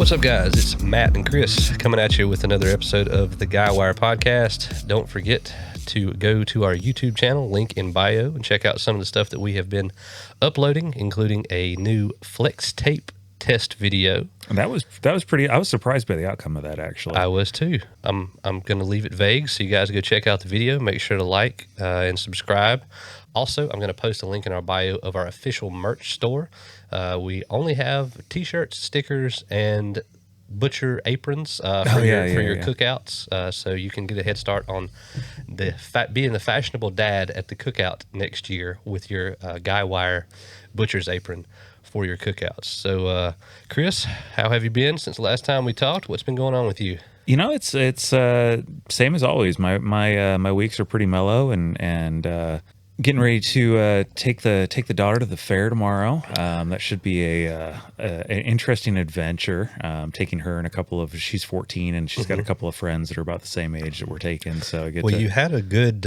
What's up, guys? It's Matt and Chris coming at you with another episode of the Guywire Podcast. Don't forget to go to our YouTube channel, link in bio, and check out some of the stuff that we have been uploading, including a new flex tape test video. And that was pretty. I was surprised by the outcome of that, actually. I was too. I'm going to leave it vague, so you guys go check out the video. Make sure to like and subscribe. Also, I'm going to post a link in our bio of our official merch store. We only have t-shirts, stickers, and butcher aprons for your cookouts, so you can get a head start on being the fashionable dad at the cookout next year with your Guywire butcher's apron for your cookouts. So, Chris, how have you been since the last time we talked? What's been going on with you? You know, it's same as always. My weeks are pretty mellow, and getting ready to take the daughter to the fair tomorrow. That should be an interesting adventure. Taking her and she's 14 and she's got a couple of friends that are about the same age that we're taking. So you had a good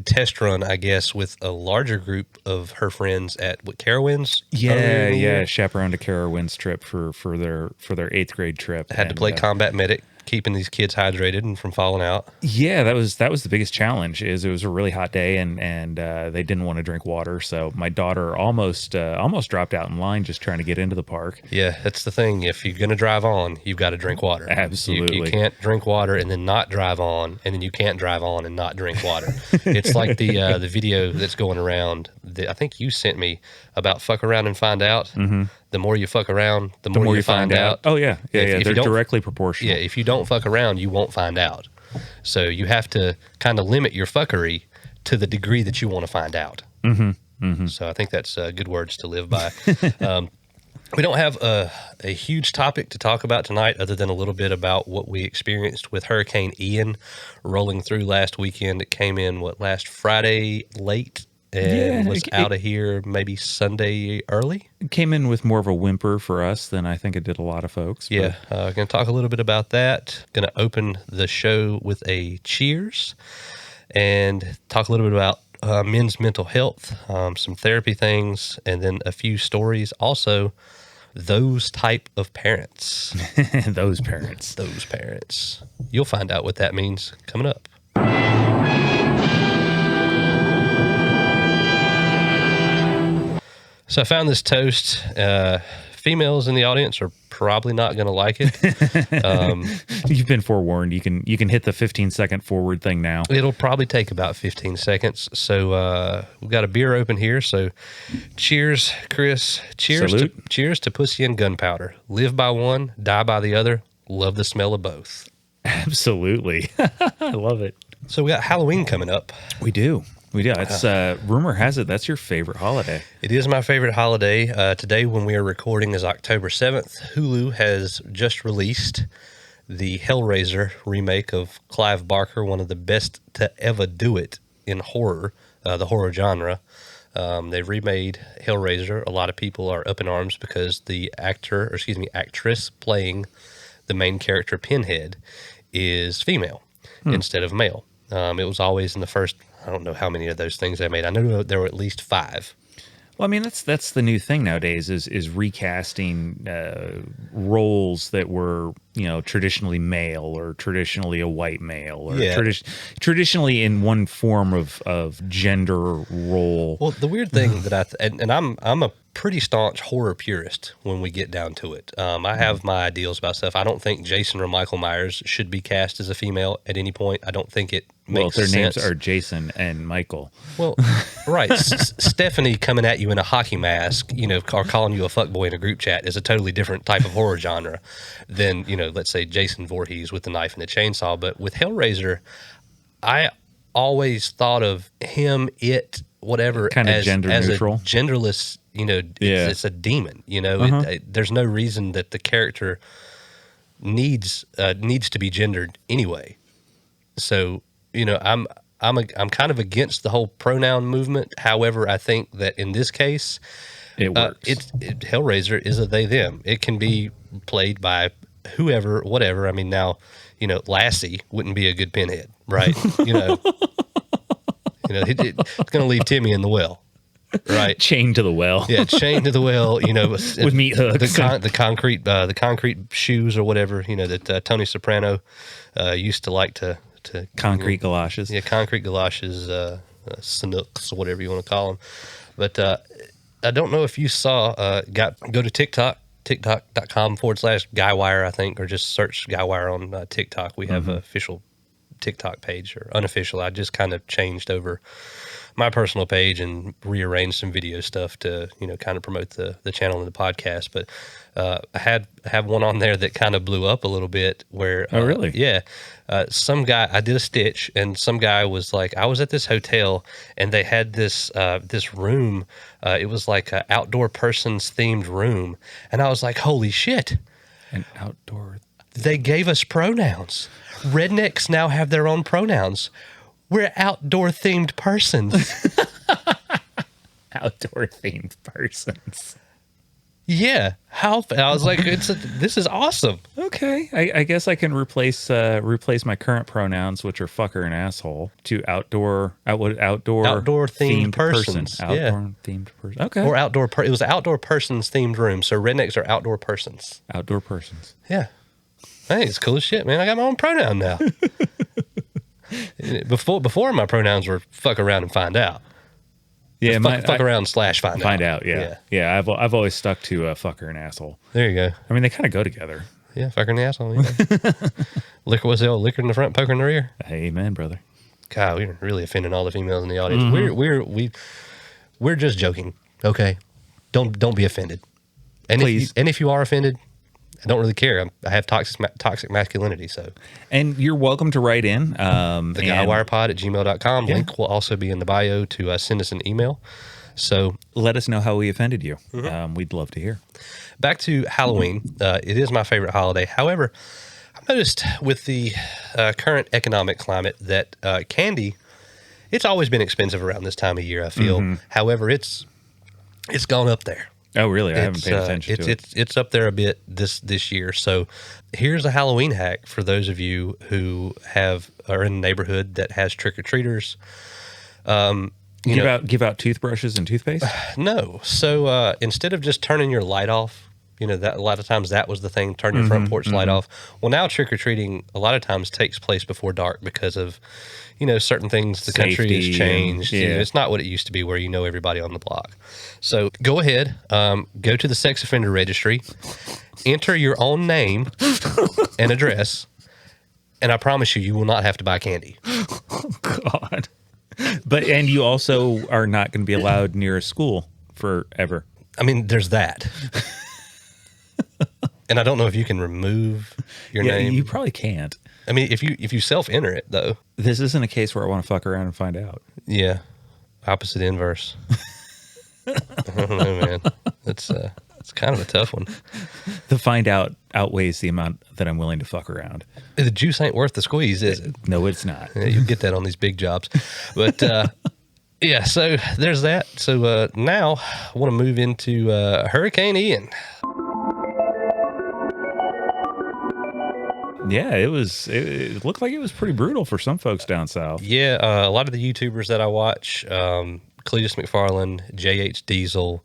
test run, I guess, with a larger group of her friends at Carowinds. Yeah, chaperoned a Carowinds trip for their 8th grade trip. Had to play combat medic, keeping these kids hydrated and from falling out. Yeah, that was the biggest challenge. It was a really hot day and they didn't want to drink water. So my daughter almost dropped out in line just trying to get into the park. Yeah, that's the thing. If you're going to drive on, you've got to drink water. Absolutely. You can't drink water and then not drive on, and then you can't drive on and not drink water. It's like the video that's going around that I think you sent me about fuck around and find out. Mm-hmm. The more you fuck around, the more you find out. Oh, yeah. They're directly proportional. Yeah, if you don't fuck around, you won't find out. So you have to kind of limit your fuckery to the degree that you want to find out. Mm-hmm. Mm-hmm. So I think that's good words to live by. We don't have a huge topic to talk about tonight other than a little bit about what we experienced with Hurricane Ian rolling through last weekend. It came in, last Friday late? And was out of here maybe Sunday early. It came in with more of a whimper for us than I think it did a lot of folks. Yeah, going to talk a little bit about that. Going to open the show with a cheers and talk a little bit about men's mental health, some therapy things, and then a few stories. Also, those type of parents. Those parents. You'll find out what that means coming up. So I found this toast. Females in the audience are probably not going to like it. You've been forewarned. You can hit the 15-second forward thing now. It'll probably take about 15 seconds. So we've got a beer open here. So cheers, Chris. Cheers to pussy and gunpowder. Live by one, die by the other. Love the smell of both. Absolutely. I love it. So we got Halloween coming up. We do. It's rumor has it that's your favorite holiday. It is my favorite holiday. Today, when we are recording, is October 7th. Hulu has just released the Hellraiser remake of Clive Barker, one of the best to ever do it in horror, the horror genre. They've remade Hellraiser. A lot of people are up in arms because the actress playing the main character, Pinhead, is female instead of male. It was always in the first, I don't know how many of those things they made. I know there were at least 5. Well, I mean, that's the new thing nowadays is recasting roles that were, traditionally male or traditionally a white male or traditionally in one form of gender role. Well, the weird thing that I'm a pretty staunch horror purist when we get down to it. I have my ideals about stuff. I don't think Jason or Michael Myers should be cast as a female at any point. I don't think it makes sense. Their names are Jason and Michael. Well, right. Stephanie coming at you in a hockey mask, or calling you a fuckboy in a group chat is a totally different type of horror genre than, let's say Jason Voorhees with the knife and the chainsaw. But with Hellraiser, I always thought of him, whatever, kind of gender neutral, a genderless. It's a demon. There's no reason that the character needs to be gendered anyway. So I'm kind of against the whole pronoun movement. However, I think that in this case, it works. Hellraiser is a they them. It can be played by whoever, whatever. I mean, now Lassie wouldn't be a good Pinhead, right? It's going to leave Timmy in the well. right? Chained to the well. Yeah, chained to the well, With meat hooks. the concrete shoes or whatever, that Tony Soprano used to like to Concrete galoshes. Yeah, concrete galoshes, Sanooks, whatever you want to call them. But I don't know if you saw, go to TikTok, tiktok.com/Guywire, I think, or just search Guywire on TikTok. We have an official TikTok page, or unofficial. I just kind of changed over my personal page and rearranged some video stuff to, kind of promote the channel and the podcast. But I have one on there that kind of blew up a little bit where, oh, really? Yeah. Some guy, I did a stitch, and some guy was like, I was at this hotel and they had this room. It was like an outdoor persons themed room. And I was like, holy shit. An outdoor. They gave us pronouns. Rednecks now have their own pronouns. We're outdoor themed persons. Outdoor themed persons. Yeah. I was like, this is awesome. Okay. I guess I can replace my current pronouns, which are fucker and asshole, to outdoor themed persons. Outdoor themed person. Okay. Or it was an outdoor persons themed room. So rednecks are outdoor persons. Outdoor persons. Yeah. Hey, it's cool as shit, man. I got my own pronoun now. Before my pronouns were fuck around and find out. Yeah, fuck around / find out. Yeah. I've always stuck to fucker and asshole. There you go. I mean, they kind of go together. Yeah, fucker and asshole. Yeah. Liquor was the old liquor in the front, poker in the rear. Amen, brother. God, we're really offending all the females in the audience. We're just joking. Okay, don't be offended. And please. If you are offended, I don't really care. I have toxic masculinity, so. And you're welcome to write in. The guywirepod@gmail.com. Yeah. Link will also be in the bio to send us an email. So let us know how we offended you. We'd love to hear. Back to Halloween. It is my favorite holiday. However, I've noticed with the current economic climate that candy, it's always been expensive around this time of year, I feel. However, it's gone up there. Oh, really? I haven't paid attention to it. It's up there a bit this year. So here's a Halloween hack for those of you who are in a neighborhood that has trick-or-treaters. Give out toothbrushes and toothpaste? No. So instead of just turning your light off, that a lot of times that was the thing, turn your front porch light off. Well, now trick-or-treating a lot of times takes place before dark because of, certain things. The country has changed. Yeah. It's not what it used to be where everybody on the block. So go ahead, go to the sex offender registry, enter your own name and address, and I promise you will not have to buy candy. Oh, God. And you also are not going to be allowed near a school forever. I mean, there's that. And I don't know if you can remove your name. You probably can't. I mean, if you self-enter it, though. This isn't a case where I want to fuck around and find out. Yeah. Opposite inverse. I don't know, man. It's kind of a tough one. The find out outweighs the amount that I'm willing to fuck around. The juice ain't worth the squeeze, is it? No, it's not. Yeah, you get that on these big jobs. But, yeah, so there's that. So now I want to move into Hurricane Ian. Yeah, it looked like it was pretty brutal for some folks down south. Yeah, a lot of the YouTubers that I watch, Cletus McFarland, JH Diesel,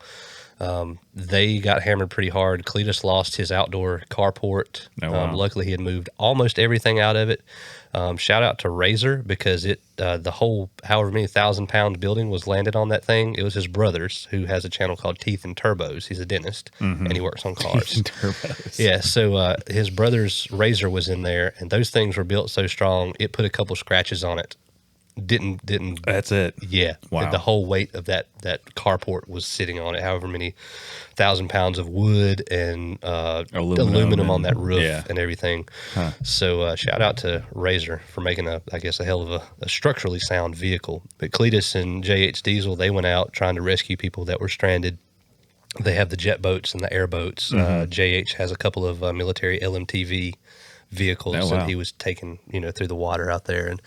they got hammered pretty hard. Cletus lost his outdoor carport. Oh, wow. Luckily, he had moved almost everything out of it. Shout out to Razor because the whole however many 1,000-pound building was landed on that thing. It was his brother's, who has a channel called Teeth and Turbos. He's a dentist and he works on cars. Teeth and Turbos. Yeah, so his brother's Razor was in there, and those things were built so strong it put a couple scratches on it. Didn't. That's it. Yeah. Wow. The whole weight of that carport was sitting on it. However many 1,000 pounds of wood and aluminum on that roof and everything. Huh. So shout out to Razor for making a hell of a structurally sound vehicle. But Cletus and JH Diesel, they went out trying to rescue people that were stranded. They have the jet boats and the airboats. JH has a couple of military LMTV vehicles that he was taking, through the water out there, and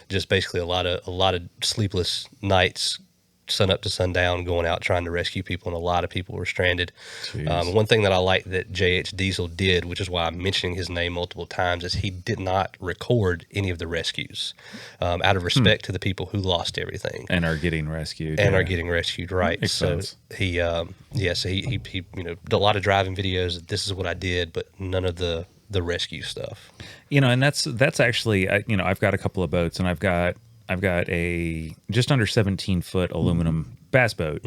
just basically a lot of sleepless nights sun up to sundown going out trying to rescue people, and a lot of people were stranded. Jeez. One thing that I like that JH Diesel did, which is why I'm mentioning his name multiple times, is he did not record any of the rescues out of respect to the people who lost everything And are getting rescued. and yeah. are getting rescued. Right. Makes So sense. he did a lot of driving videos. This is what I did, but none of the rescue stuff. And that's actually, I've got a couple of boats, and I've got a just under 17-foot aluminum bass boat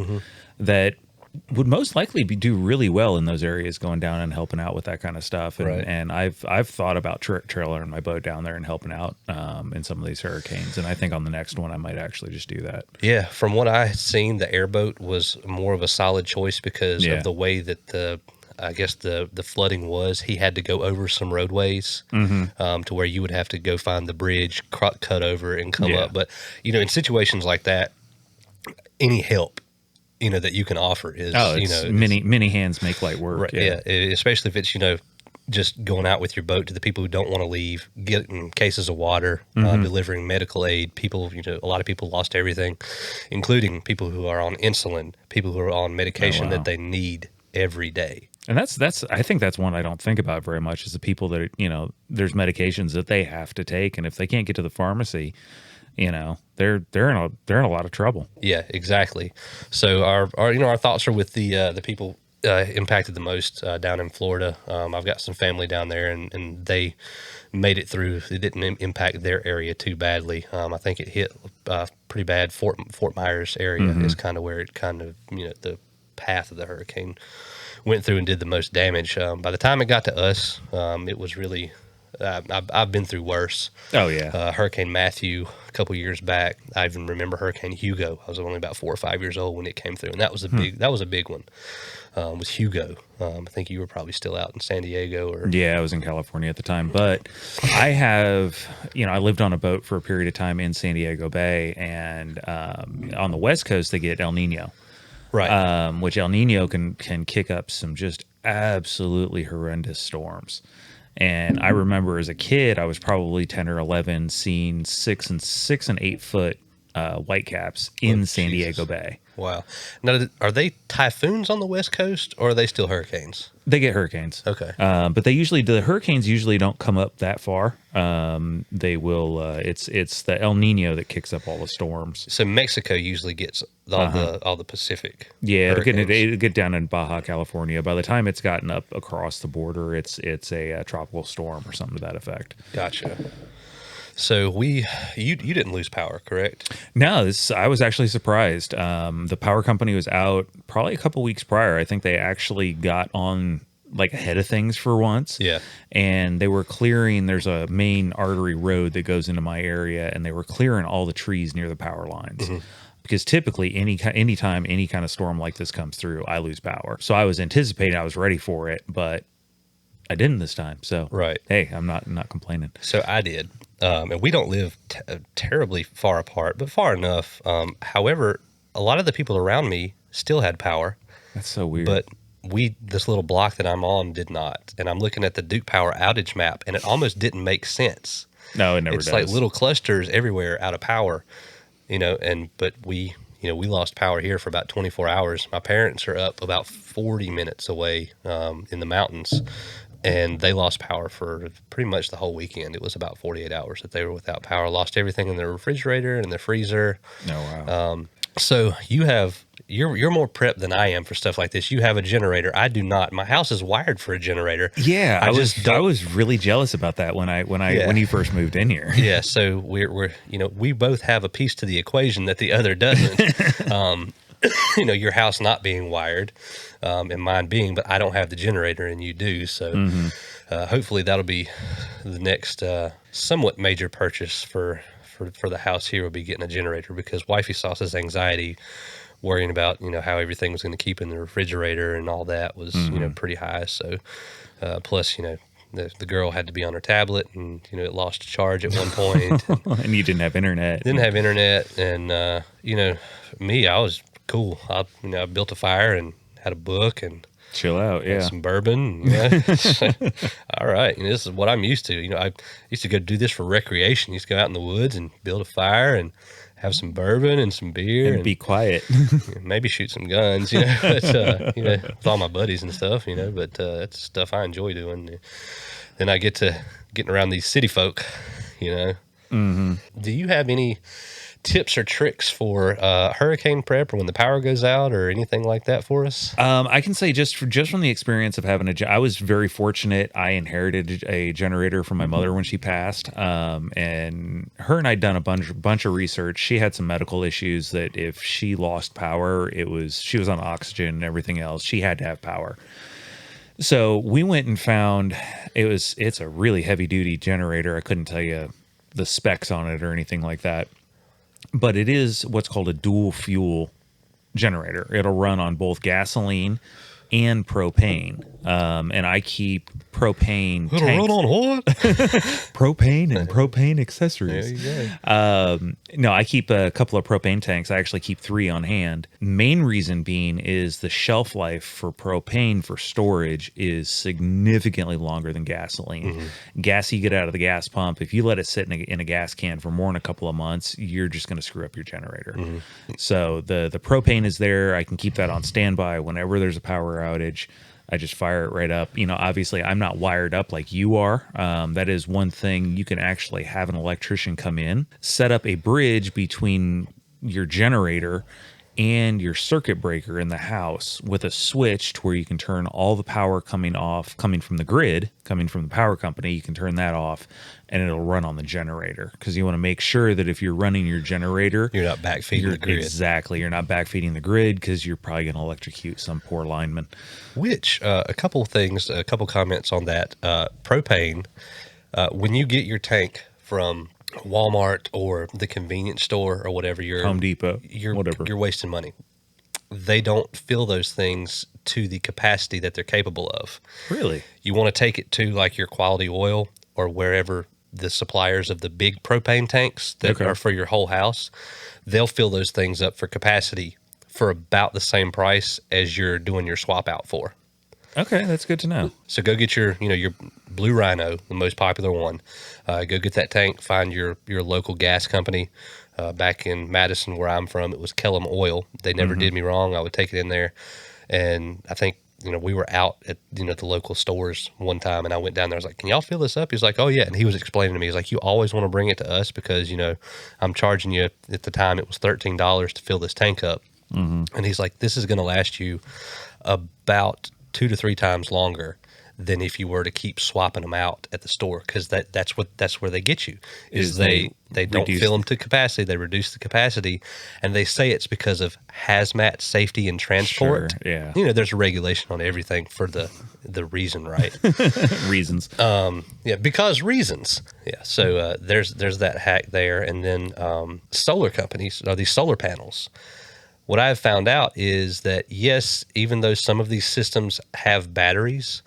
that would most likely do really well in those areas, going down and helping out with that kind of stuff. And, Right. and I've thought about trailering my boat down there and helping out in some of these hurricanes. And I think on the next one, I might actually just do that. Yeah, from what I had seen, the airboat was more of a solid choice because Yeah. of the way that the flooding was. He had to go over some roadways to where you would have to go find the bridge, cut over, and come Yeah. up. But in situations like that, any help that you can offer is many hands make light work. right. Yeah, especially if it's just going out with your boat to the people who don't want to leave, getting cases of water, delivering medical aid. People, a lot of people lost everything, including people who are on insulin, people who are on medication that they need every day. And that's I think that's one I don't think about very much, is the people that there's medications that they have to take, and if they can't get to the pharmacy, they're in a lot of trouble. Yeah, exactly. So our thoughts are with the people impacted the most down in Florida. I've got some family down there, and they made it through. It didn't impact their area too badly. I think it hit pretty bad. Fort Myers area is kind of where it the path of the hurricane went through and did the most damage. By the time it got to us, it was really. I've been through worse. Oh yeah. Hurricane Matthew a couple years back. I even remember Hurricane Hugo. I was only about 4 or 5 years old when it came through, and that was a big one. Was Hugo. I think you were probably still out in San Diego, or Yeah, I was in California at the time, but I I lived on a boat for a period of time in San Diego Bay, and on the West Coast they get El Nino, right. which El Nino can kick up some just absolutely horrendous storms. And I remember as a kid, I was probably 10 or 11, seeing 6 and 8 foot whitecaps in San Jesus. Diego Bay. Wow. Now, are they typhoons on the West Coast, or are they still hurricanes? They get hurricanes. Okay. But the hurricanes usually don't come up that far. They will. It's the El Nino that kicks up all the storms. So Mexico usually gets all the Pacific. Yeah, hurricanes. it'll get down in Baja California. By the time it's gotten up across the border, it's a tropical storm or something to that effect. Gotcha. So you didn't lose power, correct? No, I was actually surprised. The power company was out probably a couple weeks prior. I think they actually got on ahead of things for once. Yeah. And they were clearing. There's a main artery road that goes into my area, and they were clearing all the trees near the power lines. Because typically, anytime any kind of storm like this comes through, I lose power. So I was anticipating, I was ready for it, but I didn't this time. So Right. hey, I'm not complaining. So I did. And we don't live terribly far apart, but far enough. However, a lot of the people around me still had power, That's so weird. but this little block that I'm on did not. And I'm looking at the Duke Power outage map, and it almost didn't make sense. no, it never It's does. like little clusters everywhere out of power, but we lost power here for about 24 hours. My parents are up about 40 minutes away in the mountains, and they lost power for pretty much the whole weekend. It was about 48 hours that they were without power. Lost everything in their refrigerator and their freezer. No, wow. So you're more prepped than I am for stuff like this. You have a generator. I do not. My house is wired for a generator. Yeah, I I was really jealous about that when you first moved in here. Yeah, so we're we both have a piece to the equation that the other doesn't. Your house not being wired, and mine being, but I don't have the generator and you do. So hopefully that'll be the next somewhat major purchase for the house here, will be getting a generator, because Wifey Sauce's anxiety worrying about how everything was going to keep in the refrigerator and all that was pretty high. So plus the girl had to be on her tablet, and it lost charge at one point. And you didn't have internet. Didn't have internet, and me, I was cool. I built a fire and had a book and Chill out, yeah. some bourbon. All right, this is what I'm used to. I used to go do this for recreation. Used to go out in the woods and build a fire and have some bourbon and some beer and be quiet. maybe shoot some guns, but, with all my buddies and stuff, but that's stuff I enjoy doing. Then I get to getting around these city folk, Do you have any tips or tricks for hurricane prep or when the power goes out or anything like that for us? I can say just from the experience of having I was very fortunate. I inherited a generator from my mother when she passed, and her and I'd done a bunch of research. She had some medical issues that if she lost power, she was on oxygen and everything else. She had to have power. So we went and found it's a really heavy duty generator. I couldn't tell you the specs on it or anything like that. But it is what's called a dual fuel generator. It'll run on both gasoline and propane. And I keep propane It'll tanks. run on what? Propane and propane accessories. There you go. No, I keep a couple of propane tanks. I actually keep 3 on hand. Main reason being is the shelf life for propane for storage is significantly longer than gasoline. Gas you get out of the gas pump, if you let it sit in a gas can for more than a couple of months, you're just going to screw up your generator. So the propane is there. I can keep that on standby whenever there's a power outage. I just fire it right up. Obviously, I'm not wired up like you are. That is one thing. You can actually have an electrician come in, set up a bridge between your generator and your circuit breaker in the house with a switch to where you can turn all the power coming from the grid, coming from the power company. You can turn that off and it'll run on the generator, because you want to make sure that if you're running your generator, You're not backfeeding the grid. Exactly. You're not backfeeding the grid, because you're probably going to electrocute some poor lineman. Which, a couple comments on that. Propane, when you get your tank from Walmart or the convenience store or whatever, Home Depot, you're wasting money. They don't fill those things to the capacity that they're capable of. Really? You want to take it to like your Quality Oil or wherever the suppliers of the big propane tanks that are for your whole house. They'll fill those things up for capacity for about the same price as you're doing your swap out for. Okay, that's good to know. So go get your Blue Rhino, the most popular one. Go get that tank. Find your local gas company. Back in Madison, where I'm from, it was Kellum Oil. They never did me wrong. I would take it in there, and I think we were out at the local stores one time, and I went down there. I was like, "Can y'all fill this up?" He's like, "Oh yeah," and he was explaining to me. He's like, "You always want to bring it to us because I'm charging you at the time it was $13 to fill this tank up," and he's like, "This is going to last you about 2 to 3 times longer than if you were to keep swapping them out at the store, because that's where they get you is they don't fill them to capacity. They reduce the capacity, and they say it's because of hazmat safety and transport. Sure, yeah. There's a regulation on everything for the reason, right? Reasons. Because reasons. Yeah. So there's that hack there, and then solar companies are these solar panels. What I've found out is that, yes, even though some of these systems have batteries,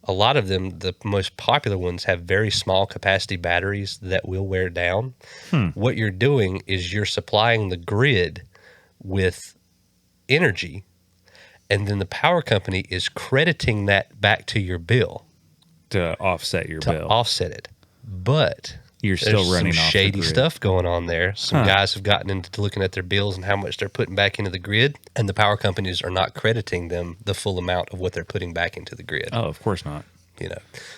a lot of them, the most popular ones, have very small capacity batteries that will wear down. What you're doing is you're supplying the grid with energy, and then the power company is crediting that back to your bill. To offset your bill. Offset it. But you're still running some off shady the grid. stuff going on there. Some guys have gotten into looking at their bills and how much they're putting back into the grid, and the power companies are not crediting them the full amount of what they're putting back into the grid. Oh, of course not.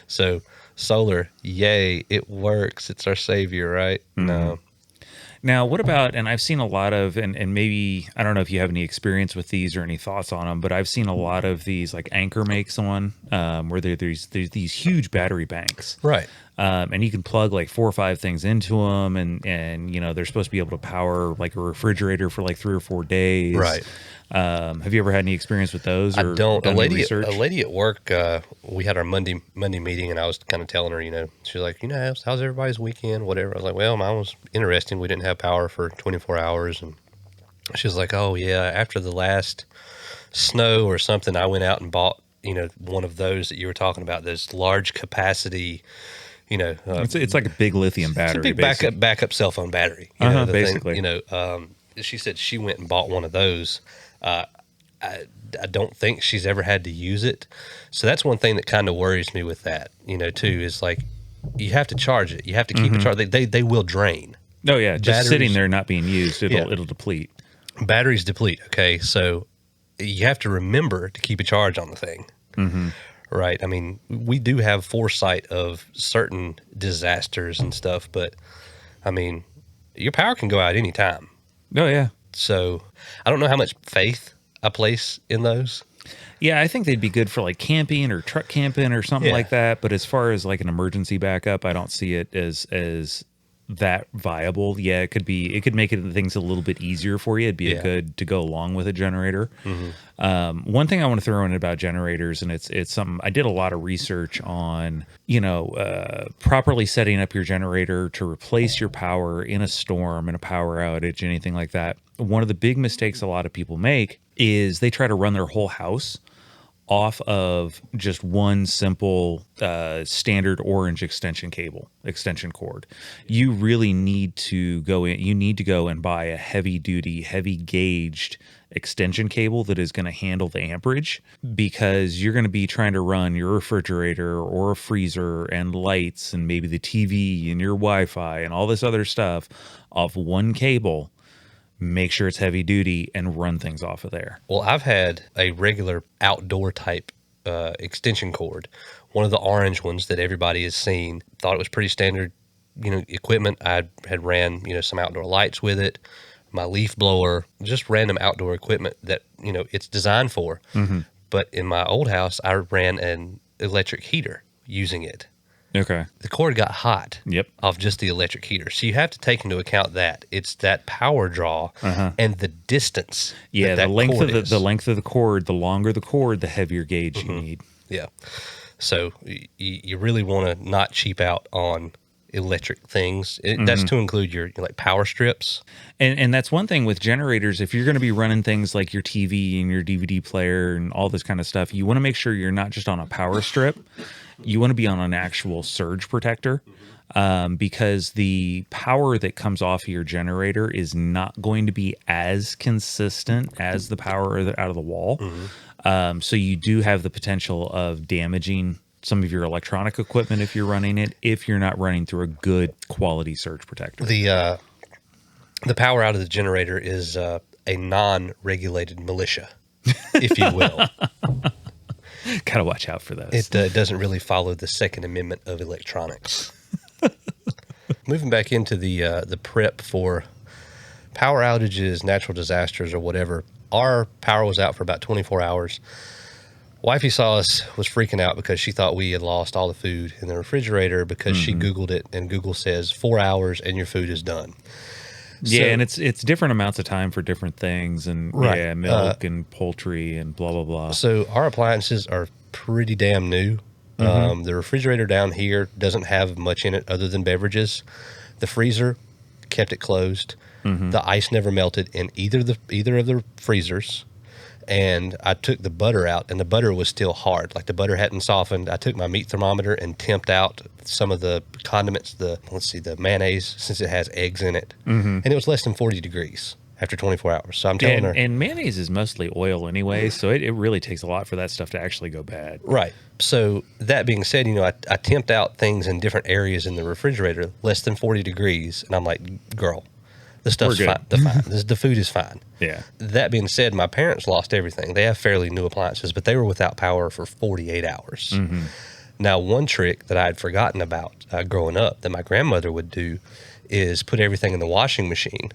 So solar, yay, it works. It's our savior, right? No. Now, what about, and I've seen a lot of, and maybe, I don't know if you have any experience with these or any thoughts on them, but I've seen a lot of these, like Anchor makes one, where there's these huge battery banks. Right. And you can plug like 4 or 5 things into them, and they're supposed to be able to power like a refrigerator for like 3 or 4 days. Right. Have you ever had any experience with those? Or I don't. done any research? A lady at work, we had our Monday meeting, and I was kind of telling her, she's like, how's everybody's weekend, whatever. I was like, well, mine was interesting. We didn't have power for 24 hours, and she was like, oh yeah, after the last snow or something, I went out and bought, one of those that you were talking about, those large capacity. It's like a big lithium battery. It's a big backup cell phone battery. Basically. She said she went and bought one of those. I don't think she's ever had to use it. So that's one thing that kind of worries me with that, too, is like you have to charge it. You have to keep it charged. They will drain. Oh yeah, just sitting Batteries, there not being used, yeah, it'll deplete. batteries deplete. Okay, so you have to remember to keep a charge on the thing, Hmm. right? I mean, we do have foresight of certain disasters and stuff, but I mean, your power can go out anytime. Oh yeah. So I don't know how much faith I place in those. Yeah, I think they'd be good for like camping or truck camping or something Yeah. like that. But as far as like an emergency backup, I don't see it as that viable. Yeah, it could make things a little bit easier for you. It'd be a Yeah. good to go along with a generator. Hmm. One thing I want to throw in about generators, and it's something I did a lot of research on, properly setting up your generator to replace your power in a storm, in a power outage, anything like that. One of the big mistakes a lot of people make is they try to run their whole house off of just one simple standard orange extension cord. You really need to go in. You need to go and buy a heavy duty, heavy gauged extension cable that is going to handle the amperage, because you're going to be trying to run your refrigerator or a freezer and lights and maybe the TV and your Wi-Fi and all this other stuff off one cable. Make sure it's heavy duty and run things off of there. Well, I've had a regular outdoor type extension cord, one of the orange ones that everybody has seen. Thought it was pretty standard, equipment. I had ran, some outdoor lights with it, my leaf blower, just random outdoor equipment that, it's designed for. Mm-hmm. But in my old house, I ran an electric heater using it. Okay. The cord got hot Yep. off just the electric heater. So you have to take into account that it's that power draw and the distance. Yeah, that the length cord of is. the length of the cord, the longer the cord, the heavier gauge you need. Yeah. So you really want to not cheap out on electric things. That's to include your like power strips. And that's one thing with generators. If you're going to be running things like your TV and your DVD player and all this kind of stuff, you want to make sure you're not just on a power strip. You want to be on an actual surge protector, because the power that comes off of your generator is not going to be as consistent as the power out of the wall. So you do have the potential of damaging some of your electronic equipment if you're running it, if you're not running through a good quality surge protector. The power out of the generator is a non-regulated militia, if you will. Gotta watch out for those. It doesn't really follow the Second Amendment of electronics. Moving back into the prep for power outages, natural disasters, or whatever. Our power was out for about 24 hours. Wifey saw us, was freaking out because she thought we had lost all the food in the refrigerator because she Googled it, and Google says 4 hours and your food is done. Yeah, So- and it's different amounts of time for different things, and Right. yeah, milk and poultry and blah blah blah. So our appliances are pretty damn new. The refrigerator down here doesn't have much in it other than beverages. The freezer kept it closed. The ice never melted in either of the freezers. And I took the butter out, and the butter was still hard. Like the butter hadn't softened. I took my meat thermometer and temped out some of the condiments, the mayonnaise, since it has eggs in it. And it was less than 40 degrees after 24 hours. So I'm telling her. And mayonnaise is mostly oil anyway, so it really takes a lot for that stuff to actually go bad. Right. So that being said, I temped out things in different areas in the refrigerator, less than 40 degrees. And I'm like, girl, the stuff's We're fine. good. The food is fine. Yeah. That being said, my parents lost everything. They have fairly new appliances, but they were without power for 48 hours. Now, one trick that I had forgotten about growing up that my grandmother would do is put everything in the washing machine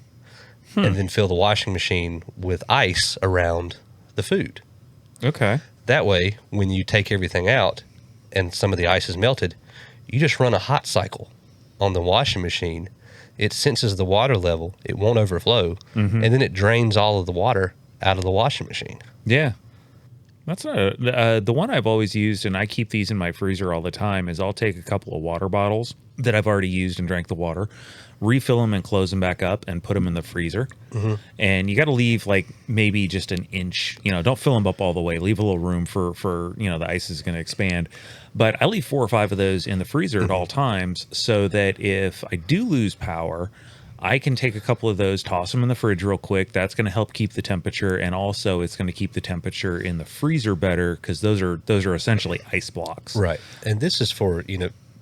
and then fill the washing machine with ice around the food. Okay. That way, when you take everything out and some of the ice is melted, you just run a hot cycle on the washing machine. It senses the water level, it won't overflow, and then it drains all of the water out of the washing machine. Yeah. That's not the one I've always used, and I keep these in my freezer all the time, is I'll take a couple of water bottles that I've already used and drank the water, refill them and close them back up and put them in the freezer. And you got to leave like maybe just an inch, don't fill them up all the way. Leave a little room for the ice is going to expand. But I leave 4 or 5 of those in the freezer at all times so that if I do lose power, I can take a couple of those, toss them in the fridge real quick. That's going to help keep the temperature, and also it's going to keep the temperature in the freezer better because those are essentially ice blocks. Right. And this is for,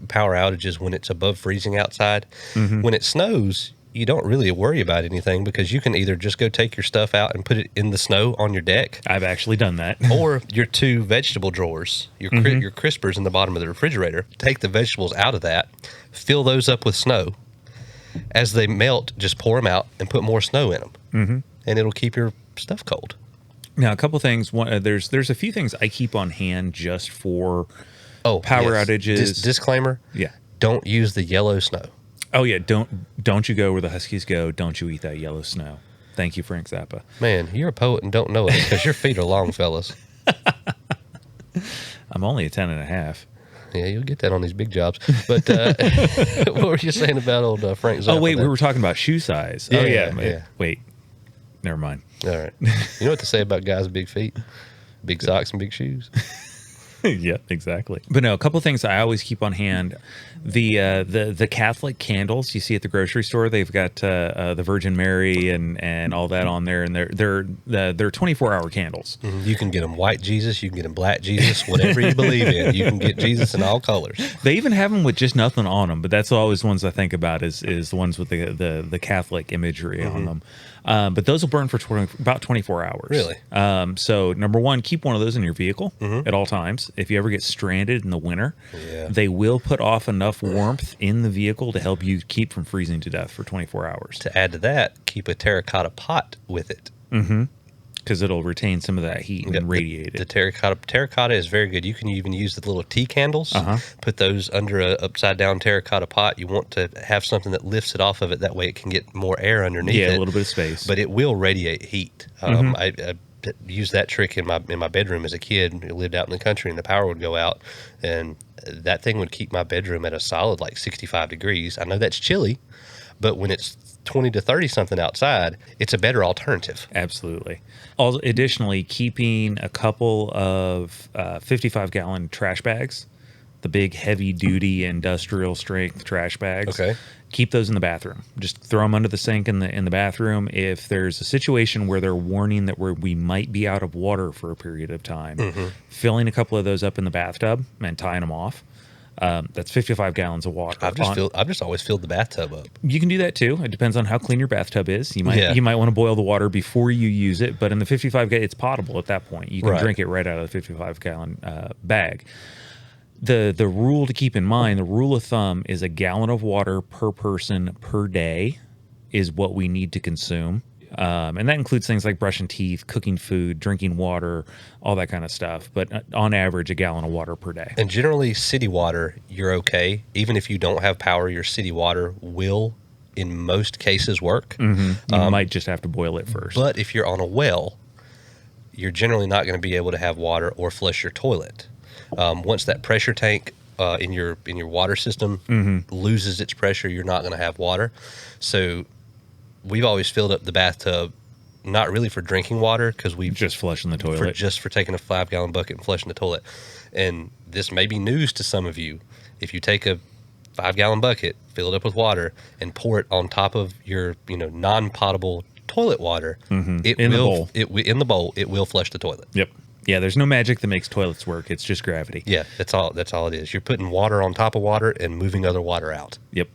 power outages when it's above freezing outside. When it snows, you don't really worry about anything because you can either just go take your stuff out and put it in the snow on your deck, I've actually done that. or your 2 vegetable drawers, your your crispers in the bottom of the refrigerator. Take the vegetables out of that, fill those up with snow. As they melt, just pour them out and put more snow in them, and it'll keep your stuff cold. Now, a couple things. One, there's a few things I keep on hand just for power yes. outages. Disclaimer: Yeah. don't use the yellow snow. Oh yeah, don't you go where the Huskies go. Don't you eat that yellow snow. Thank you, Frank Zappa. Man, you're a poet and don't know it because your feet are long, fellas. I'm only a 10 and a half. Yeah, you'll get that on these big jobs. But what were you saying about old Frank Zappa? Oh wait, there? we were talking about shoe size. Yeah, Oh yeah. yeah. Wait, never mind. All right. You know what to say about guys with big feet? Big socks and big shoes. Yeah, exactly. But no, a couple things I always keep on hand. The Catholic candles you see at the grocery store, they've got the Virgin Mary and all that on there, and they're 24-hour candles. You can get them white Jesus, you can get them black Jesus, whatever you believe in. You can get Jesus in all colors. They even have them with just nothing on them, but that's always ones I think about is the ones with the Catholic imagery on them. But those will burn for about 24 hours. Really? So number one, keep one of those in your vehicle at all times. If you ever get stranded in the winter, they will put off enough warmth in the vehicle to help you keep from freezing to death for 24 hours. To add to that, keep a terracotta pot with it. Because it'll retain some of that heat and radiate The it. terracotta is very good. You can even use the little tea candles. Put those under a upside down terracotta pot. You want to have something that lifts it off of it. That way it can get more air underneath it. Yeah, a little bit of space. But it will radiate heat. I used that trick in my bedroom as a kid. I lived out in the country and the power would go out, and that thing would keep my bedroom at a solid like 65 degrees. I know that's chilly, but when it's 20 to 30 something outside, it's a better alternative. Absolutely. Also, additionally, keeping a couple of 55-gallon trash bags, the big heavy-duty industrial strength trash bags. Okay. Keep those in the bathroom. Just throw them under the sink in the bathroom. If there's a situation where they're warning that we might be out of water for a period of time, filling a couple of those up in the bathtub and tying them off. That's 55 gallons of water. I've just always filled the bathtub up. You can do that too. It depends on how clean your bathtub is. You might want to boil the water before you use it, but in the 55 it's potable at that point. You can drink it right out of the 55-gallon bag. The rule to keep in mind, the rule of thumb is a gallon of water per person per day is what we need to consume. And that includes things like brushing teeth, cooking food, drinking water, all that kind of stuff. But on average, a gallon of water per day. And generally, city water, you're okay. Even if you don't have power, your city water will, in most cases, work. You might just have to boil it first. But if you're on a well, you're generally not going to be able to have water or flush your toilet. Once that pressure tank in your water system loses its pressure, you're not going to have water. So we've always filled up the bathtub, not really for drinking water, because we've just flushing the toilet. For taking a 5-gallon bucket and flushing the toilet. And this may be news to some of you. If you take a 5-gallon bucket, fill it up with water, and pour it on top of your non-potable toilet water, in the bowl, it will flush the toilet. Yep. Yeah, there's no magic that makes toilets work. It's just gravity. Yeah, that's all it is. You're putting water on top of water and moving other water out. Yep.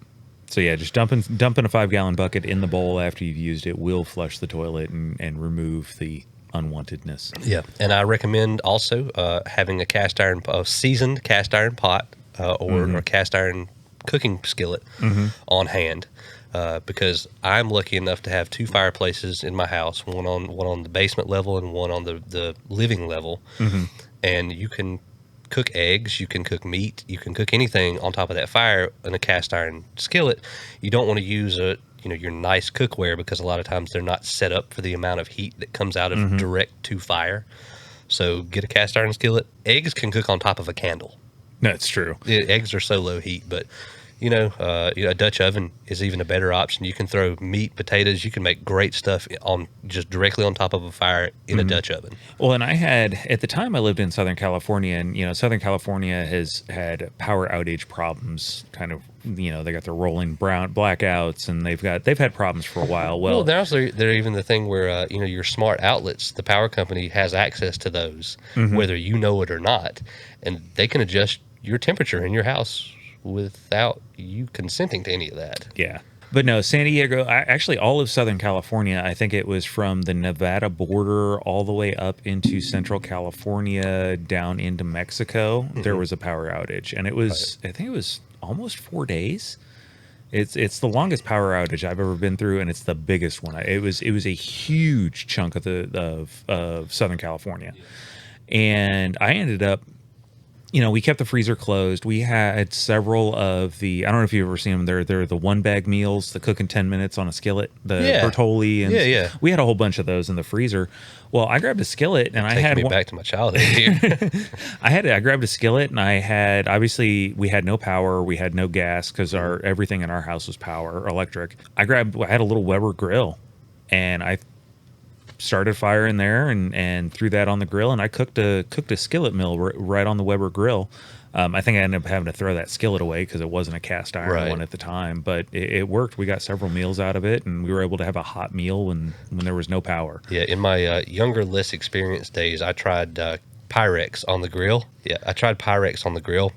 So yeah, just dumping a 5-gallon bucket in the bowl after you've used it will flush the toilet and remove the unwantedness. Yeah, and I recommend also having a seasoned cast iron pot or cast iron cooking skillet on hand. Because I'm lucky enough to have 2 fireplaces in my house, one on the basement level and one on the living level. And you can cook eggs, you can cook meat, you can cook anything on top of that fire in a cast iron skillet. You don't want to use your nice cookware because a lot of times they're not set up for the amount of heat that comes out of direct to fire. So get a cast iron skillet. Eggs can cook on top of a candle. That's true. Eggs are so low heat, but a Dutch oven is even a better option. You can throw meat, potatoes. You can make great stuff on just directly on top of a fire in a Dutch oven. Well, and at the time I lived in Southern California, and Southern California has had power outage problems. Kind of, they got their rolling blackouts, and they've had problems for a while. Well, there's even the thing where your smart outlets, the power company has access to those, whether you know it or not, and they can adjust your temperature in your house without you consenting to any of that. Yeah. But no, San Diego, actually all of Southern California, I think it was from the Nevada border all the way up into Central California down into Mexico. There was a power outage, and it was, I think it was almost 4 days. It's the longest power outage I've ever been through, and it's the biggest one. It was a huge chunk of of Southern California, and I ended up, we kept the freezer closed. We had several of the, I don't know if you've ever seen them. They're the one bag meals, the cook in 10 minutes on a skillet, the Bertolli. And Yeah. we had a whole bunch of those in the freezer. Well, I grabbed a skillet and I had me one back to my childhood here. I grabbed a skillet and I had, obviously we had no power. We had no gas because everything in our house was electric. I had a little Weber grill and I started fire in there and threw that on the grill, and I cooked a skillet meal right on the Weber grill. I think I ended up having to throw that skillet away because it wasn't a cast iron one at the time, but it worked. We got several meals out of it, and we were able to have a hot meal when there was no power. Yeah, in my younger, less experienced days, I tried Pyrex on the grill. Yeah, I tried Pyrex on the grill,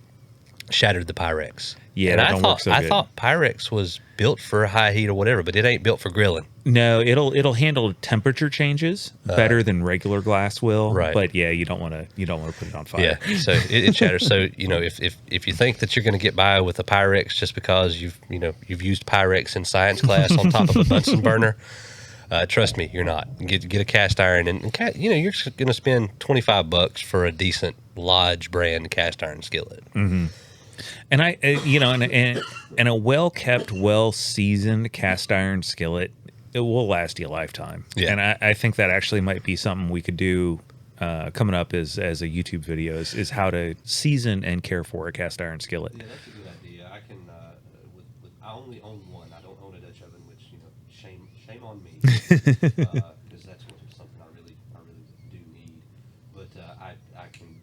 shattered the Pyrex. Yeah, and that I don't thought work so I good. thought Pyrex was built for high heat or whatever, but it ain't built for grilling. No, it'll handle temperature changes better than regular glass will. Right. But yeah, you don't want to put it on fire. Yeah, so it shatters. So if you think that you're going to get by with a Pyrex just because you've used Pyrex in science class on top of a Bunsen burner, trust me, you're not. Get a cast iron, and you're going to spend $25 for a decent Lodge brand cast iron skillet. Mm-hmm. And and a well kept, well seasoned cast iron skillet, it will last you a lifetime. Yeah. And I think that actually might be something we could do coming up as a YouTube video is how to season and care for a cast iron skillet. Yeah, that's a good idea. I can. I only own one. I don't own a Dutch oven, which shame on me, because that's something I really do need. But I can.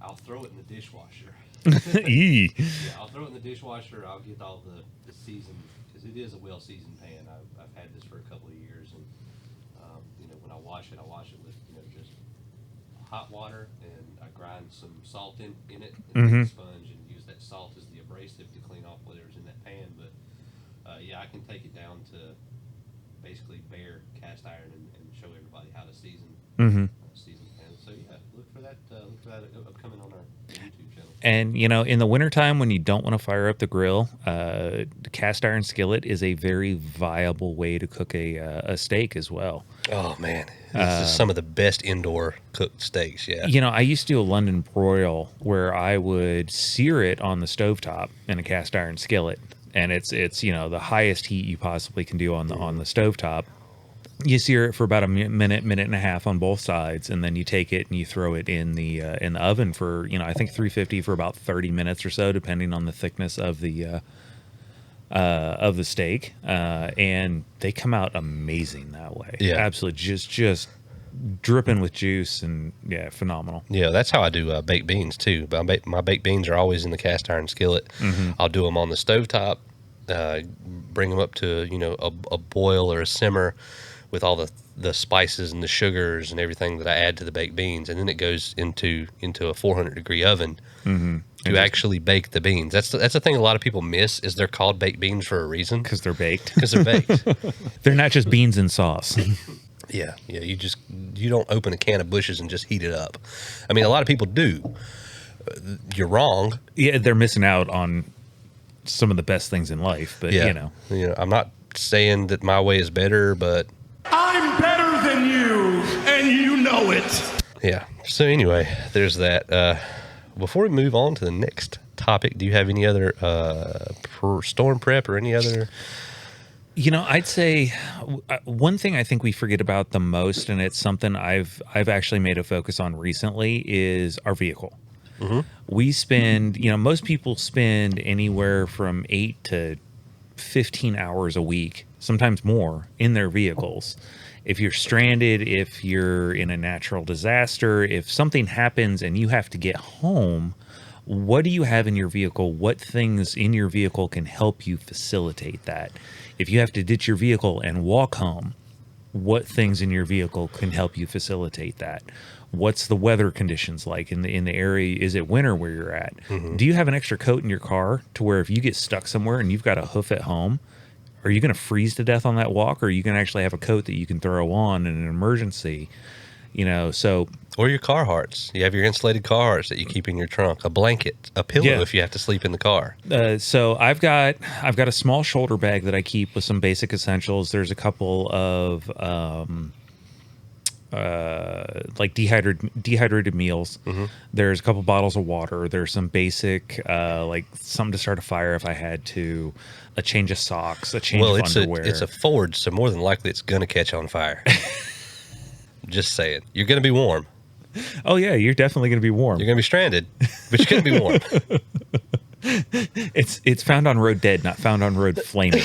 I'll throw it in the dishwasher. Eee. Yeah, I'll throw it in the dishwasher. I'll get all the seasoned, because it is a well seasoned pan. I've had this for a couple of years, and when I wash it with just hot water, and I grind some salt in it, and take a sponge and use that salt as the abrasive to clean off whatever's in that pan. But yeah, I can take it down to basically bare cast iron and show everybody how to season season pans. So yeah, look for that upcoming on our YouTube channel. And in the wintertime when you don't want to fire up the grill, the cast iron skillet is a very viable way to cook a steak as well. Oh man, this is some of the best indoor cooked steaks. Yeah. I used to do a London broil where I would sear it on the stovetop in a cast iron skillet, and it's the highest heat you possibly can do on the stovetop. You sear it for about a minute and a half on both sides, and then you take it and you throw it in the oven for I think 350 for about 30 minutes or so, depending on the thickness of the steak, and they come out amazing that way. Yeah, absolutely, just dripping with juice, and yeah, phenomenal. Yeah, that's how I do baked beans too. My baked beans are always in the cast iron skillet. I'll do them on the stovetop, bring them up to a boil or a simmer with all the spices and the sugars and everything that I add to the baked beans, and then it goes into a 400-degree oven to actually bake the beans. That's the thing a lot of people miss, is they're called baked beans for a reason. Because they're baked. Because they're baked. They're not just beans and sauce. Yeah. You don't open a can of Bushes and just heat it up. I mean, a lot of people do. You're wrong. Yeah, they're missing out on some of the best things in life, but I'm not saying that my way is better, but I'm better than you, and you know it. Yeah. So anyway, there's that. Before we move on to the next topic, do you have any other storm prep or any other? I'd say one thing I think we forget about the most, and it's something I've actually made a focus on recently, is our vehicle. We spend, most people spend anywhere from 8 to 15 hours a week, sometimes more, in their vehicles. If you're stranded, if you're in a natural disaster, if something happens and you have to get home, what do you have in your vehicle? What things in your vehicle can help you facilitate that? If you have to ditch your vehicle and walk home, what things in your vehicle can help you facilitate that? What's the weather conditions like in the area? Is it winter where you're at? Do you have an extra coat in your car to where if you get stuck somewhere and you've got to hoof it home, are you going to freeze to death on that walk, or are you going to actually have a coat that you can throw on in an emergency? So Or your Carhartts. You have your insulated Carhartts that you keep in your trunk, a blanket, a pillow Yeah. if you have to sleep in the car. So I've got a small shoulder bag that I keep with some basic essentials. There's a couple of like dehydrated meals. There's a couple bottles of water. There's some basic like something to start a fire if I had to. A change of socks. A change of underwear. It's a Ford, so more than likely it's going to catch on fire. Just saying. You're going to be warm. Oh yeah, you're definitely going to be warm. You're going to be stranded, but you're going to be warm. It's found on road dead, not found on road flaming.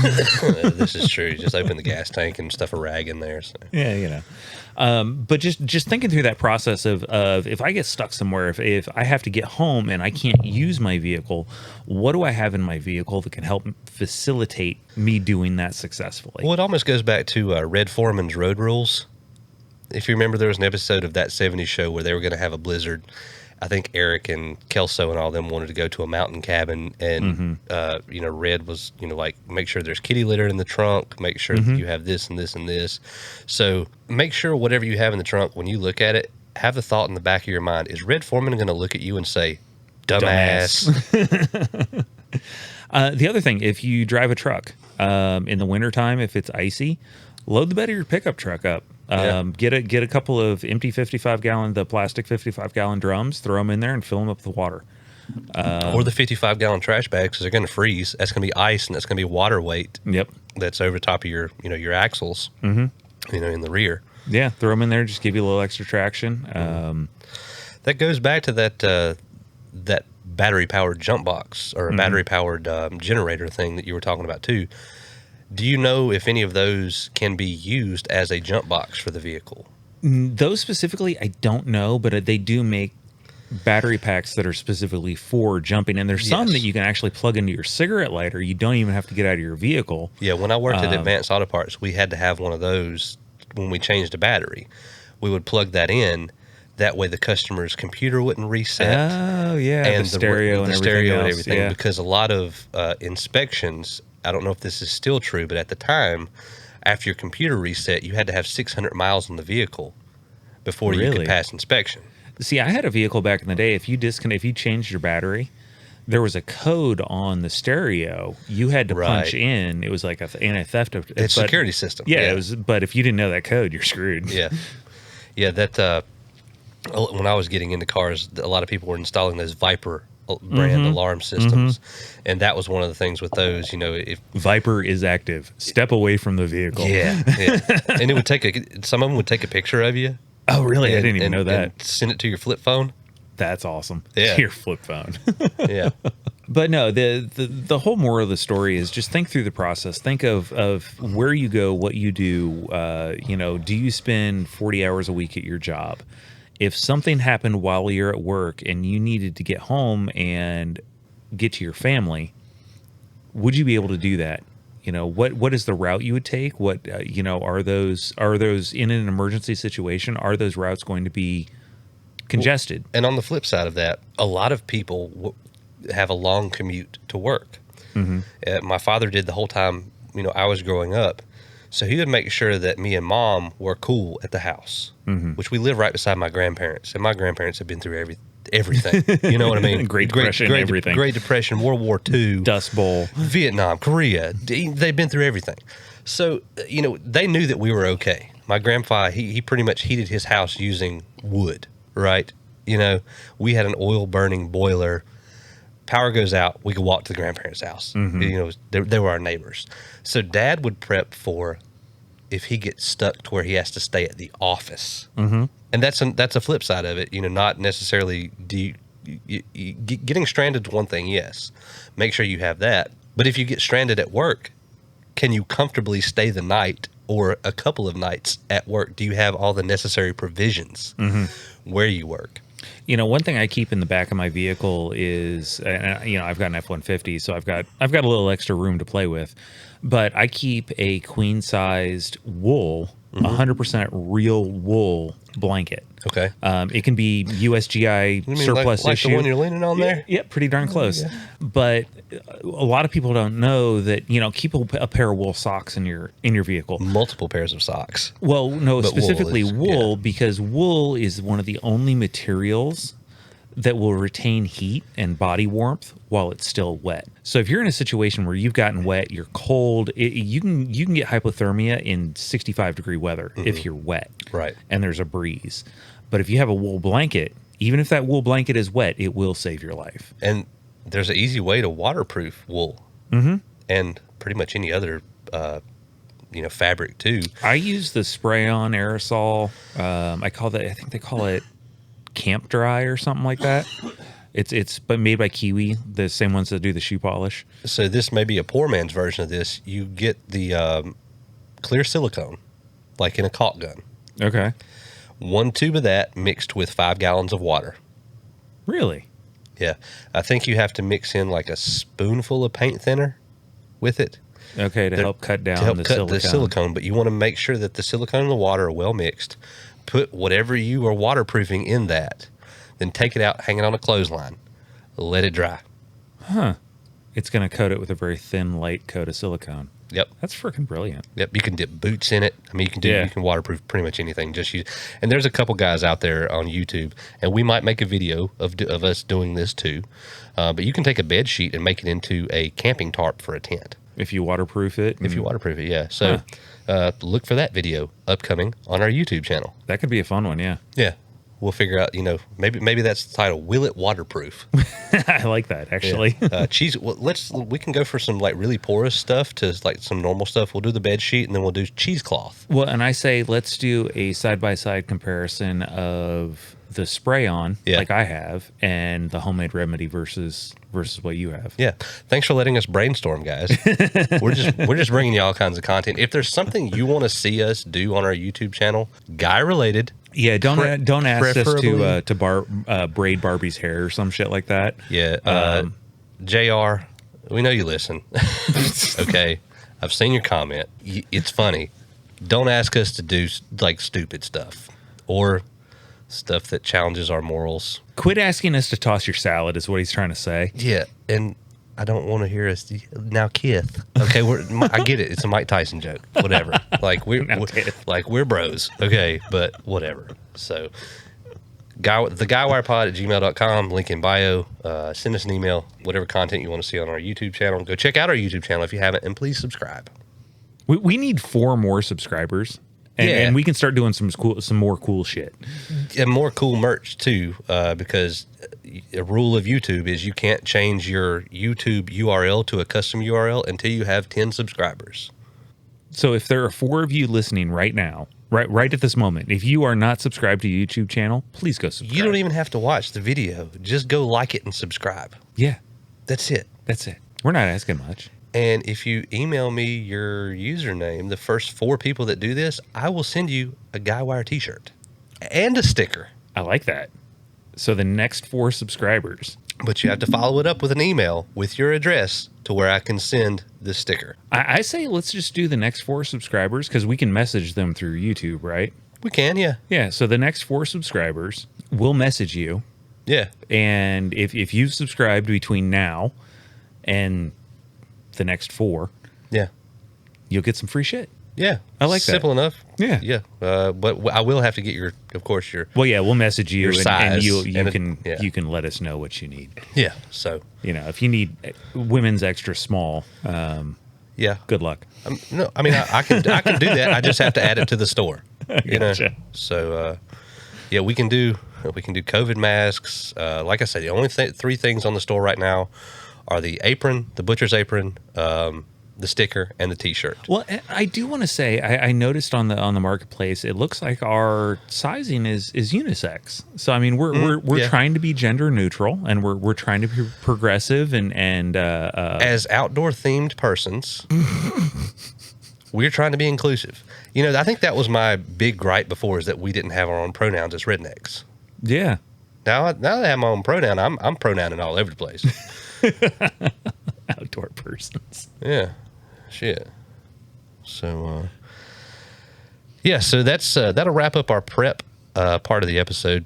This is true. Just open the gas tank and stuff a rag in there. So. Yeah. But just thinking through that process of if I get stuck somewhere, if I have to get home and I can't use my vehicle, what do I have in my vehicle that can help facilitate me doing that successfully? Well, it almost goes back to Red Foreman's road rules. If you remember, there was an episode of That 70s Show where they were going to have a blizzard. I think Eric and Kelso and all them wanted to go to a mountain cabin, and Red was, like, make sure there's kitty litter in the trunk, make sure that you have this and this and this. So make sure whatever you have in the trunk, when you look at it, have the thought in the back of your mind: is Red Foreman going to look at you and say, "Dumbass"? The other thing, if you drive a truck in the wintertime, if it's icy, load the bed of your pickup truck up. Get a couple of empty 55-gallon, the plastic 55-gallon drums, throw them in there and fill them up with water. Or the 55-gallon trash bags, because they're going to freeze. That's going to be ice, and that's going to be water weight. Yep. That's over top of your, your axles, in the rear. Yeah, throw them in there, just give you a little extra traction. That goes back to that battery-powered jump box or a battery-powered generator thing that you were talking about, too. Do you know if any of those can be used as a jump box for the vehicle? Those specifically, I don't know, but they do make battery packs that are specifically for jumping. And there's some that you can actually plug into your cigarette lighter. You don't even have to get out of your vehicle. Yeah, when I worked at Advanced Auto Parts, we had to have one of those when we changed a battery. We would plug that in. That way the customer's computer wouldn't reset. Oh, yeah, and the stereo and everything. Yeah. Because a lot of inspections, I don't know if this is still true, but at the time, after your computer reset, you had to have 600 miles on the vehicle before you could pass inspection. See, I had a vehicle back in the day. If you changed your battery, there was a code on the stereo you had to punch in. It was like an anti-theft. It's a security system. Yeah, it was. But if you didn't know that code, you're screwed. Yeah. That when I was getting into cars, a lot of people were installing those Viper brand alarm systems, and that was one of the things with those. If Viper is active, step away from the vehicle. Yeah. And it would some of them would take a picture of you. Oh, really? I didn't even know that. And send it to your flip phone. That's awesome. Yeah. Your flip phone. Yeah. But no, the whole moral of the story is just think through the process. Think of where you go, what you do. Do you spend 40 hours a week at your job? If something happened while you're at work and you needed to get home and get to your family, would you be able to do that? What is the route you would take? What are those in an emergency situation? Are those routes going to be congested? And on the flip side of that, a lot of people have a long commute to work. My father did the whole time I was growing up. So he would make sure that me and Mom were cool at the house, which we live right beside my grandparents, and my grandparents have been through everything. You know what I mean? Great Depression, everything. Great Depression, World War II, Dust Bowl, Vietnam, Korea. They've been through everything. So they knew that we were okay. My grandpa, he pretty much heated his house using wood, right? We had an oil burning boiler. Power goes out, we could walk to the grandparents' house. They were our neighbors. So Dad would prep for if he gets stuck to where he has to stay at the office. And that's a flip side of it. Not necessarily getting stranded is one thing. Yes, make sure you have that. But if you get stranded at work, can you comfortably stay the night or a couple of nights at work? Do you have all the necessary provisions where you work? One thing I keep in the back of my vehicle is, I've got an F-150, so I've got a little extra room to play with. But I keep a queen-sized wool 100% real wool blanket. Okay. It can be USGI You mean surplus like issue. the one you're leaning on there? Yeah, pretty darn close. But a lot of people don't know that, keep a pair of wool socks in your vehicle. Multiple pairs of socks. Well, no, But specifically wool is- because wool is one of the only materials that will retain heat and body warmth while it's still wet. So if you're in a situation where you've gotten wet, you're cold, you can get hypothermia in 65-degree weather if you're wet, Right. and there's a breeze. But if you have a wool blanket, even if that wool blanket is wet, it will save your life. And there's an easy way to waterproof wool, and pretty much any other, fabric too. I use the spray-on aerosol. I think they call it Camp Dry or something like that. It's but made by Kiwi, the same ones that do the shoe polish. So this may be a poor man's version of this. You get the clear silicone, like in a caulk gun. Okay. 1 tube of that mixed with 5 gallons of water. Really? Yeah. I think you have to mix in like a spoonful of paint thinner with it. Okay, to help cut down to help the cut silicone. the silicone, but you want to make sure that the silicone and the water are well mixed. Put whatever you are waterproofing in that, then take it out, hang it on a clothesline, let it dry. It's going to coat it with a very thin, light coat of silicone. Yep. That's freaking brilliant. Yep. You can dip boots in it. I mean, Yeah. you can waterproof pretty much anything. Just use. And there's a couple guys out there on YouTube, and we might make a video of us doing this too. But you can take a bed sheet and make it into a camping tarp for a tent. If you waterproof it. If you waterproof it, yeah. So look for that video upcoming on our YouTube channel. That could be a fun one, yeah. Yeah. We'll figure out, maybe that's the title. Will it waterproof? I like that, actually. Cheese. Well, we can go for some like really porous stuff to like some normal stuff. We'll do the bed sheet and then we'll do cheesecloth. Well, and I say let's do a side-by-side comparison of the spray-on, like I have, and the homemade remedy versus what you have. Yeah. Thanks for letting us brainstorm, guys. we're just bringing you all kinds of content. If there's something you want to see us do on our YouTube channel, guy related. Yeah, don't ask us preferably- to braid Barbie's hair or some shit like that. Yeah. JR, we know you listen. Okay. I've seen your comment. It's funny. Don't ask us to do like stupid stuff or stuff that challenges our morals. Quit asking us to toss your salad is what he's trying to say. Yeah. And I don't want to hear us now, Kith. Okay, I get it. It's a Mike Tyson joke. Whatever. Like we're bros. Okay, but whatever. So, theguywirepod@gmail.com. Link in bio. Send us an email. Whatever content you want to see on our YouTube channel. Go check out our YouTube channel if you haven't, and please subscribe. We need 4 more subscribers, and we can start doing some more cool shit. And more cool merch too, because a rule of YouTube is you can't change your YouTube URL to a custom URL until you have 10 subscribers. So if there are 4 of you listening right now, right at this moment, if you are not subscribed to your YouTube channel, please go subscribe. You don't even have to watch the video. Just go like it and subscribe. Yeah, That's it. that's it. We're not asking much. And if you email me your username, the first 4 people that do this, I will send you a Guywire t-shirt and a sticker. I like that. So the next 4 subscribers. But you have to follow it up with an email with your address to where I can send the sticker. I say let's just do the next 4 subscribers because we can message them through YouTube, right? We can, yeah. Yeah, so the next 4 subscribers will message you. Yeah. And if you've subscribed between now and the next 4, Yeah. you'll get some free shit. Yeah. I like that. Simple enough. Yeah. Yeah. But I will have to get your Well, yeah, we'll message you Your and size you can let us know what you need. Yeah. So, If you need women's extra small, yeah. good luck. No, I mean, I can do that. I just have to add it to the store. Gotcha. So, yeah, we can do COVID masks. Like I said, the only 3 things on the store right now are the apron, the butcher's apron, the sticker, and the t-shirt. Well, I do want to say I noticed on the marketplace it looks like our sizing is unisex. So I mean we're trying to be gender neutral and we're trying to be progressive and as outdoor themed persons, we're trying to be inclusive. I think that was my big gripe before is that we didn't have our own pronouns as rednecks. yeah. Now that I have my own pronoun, I'm pronouning all over the place. Outdoor persons. Yeah. Shit. So, Yeah, so that's that'll wrap up our prep part of the episode.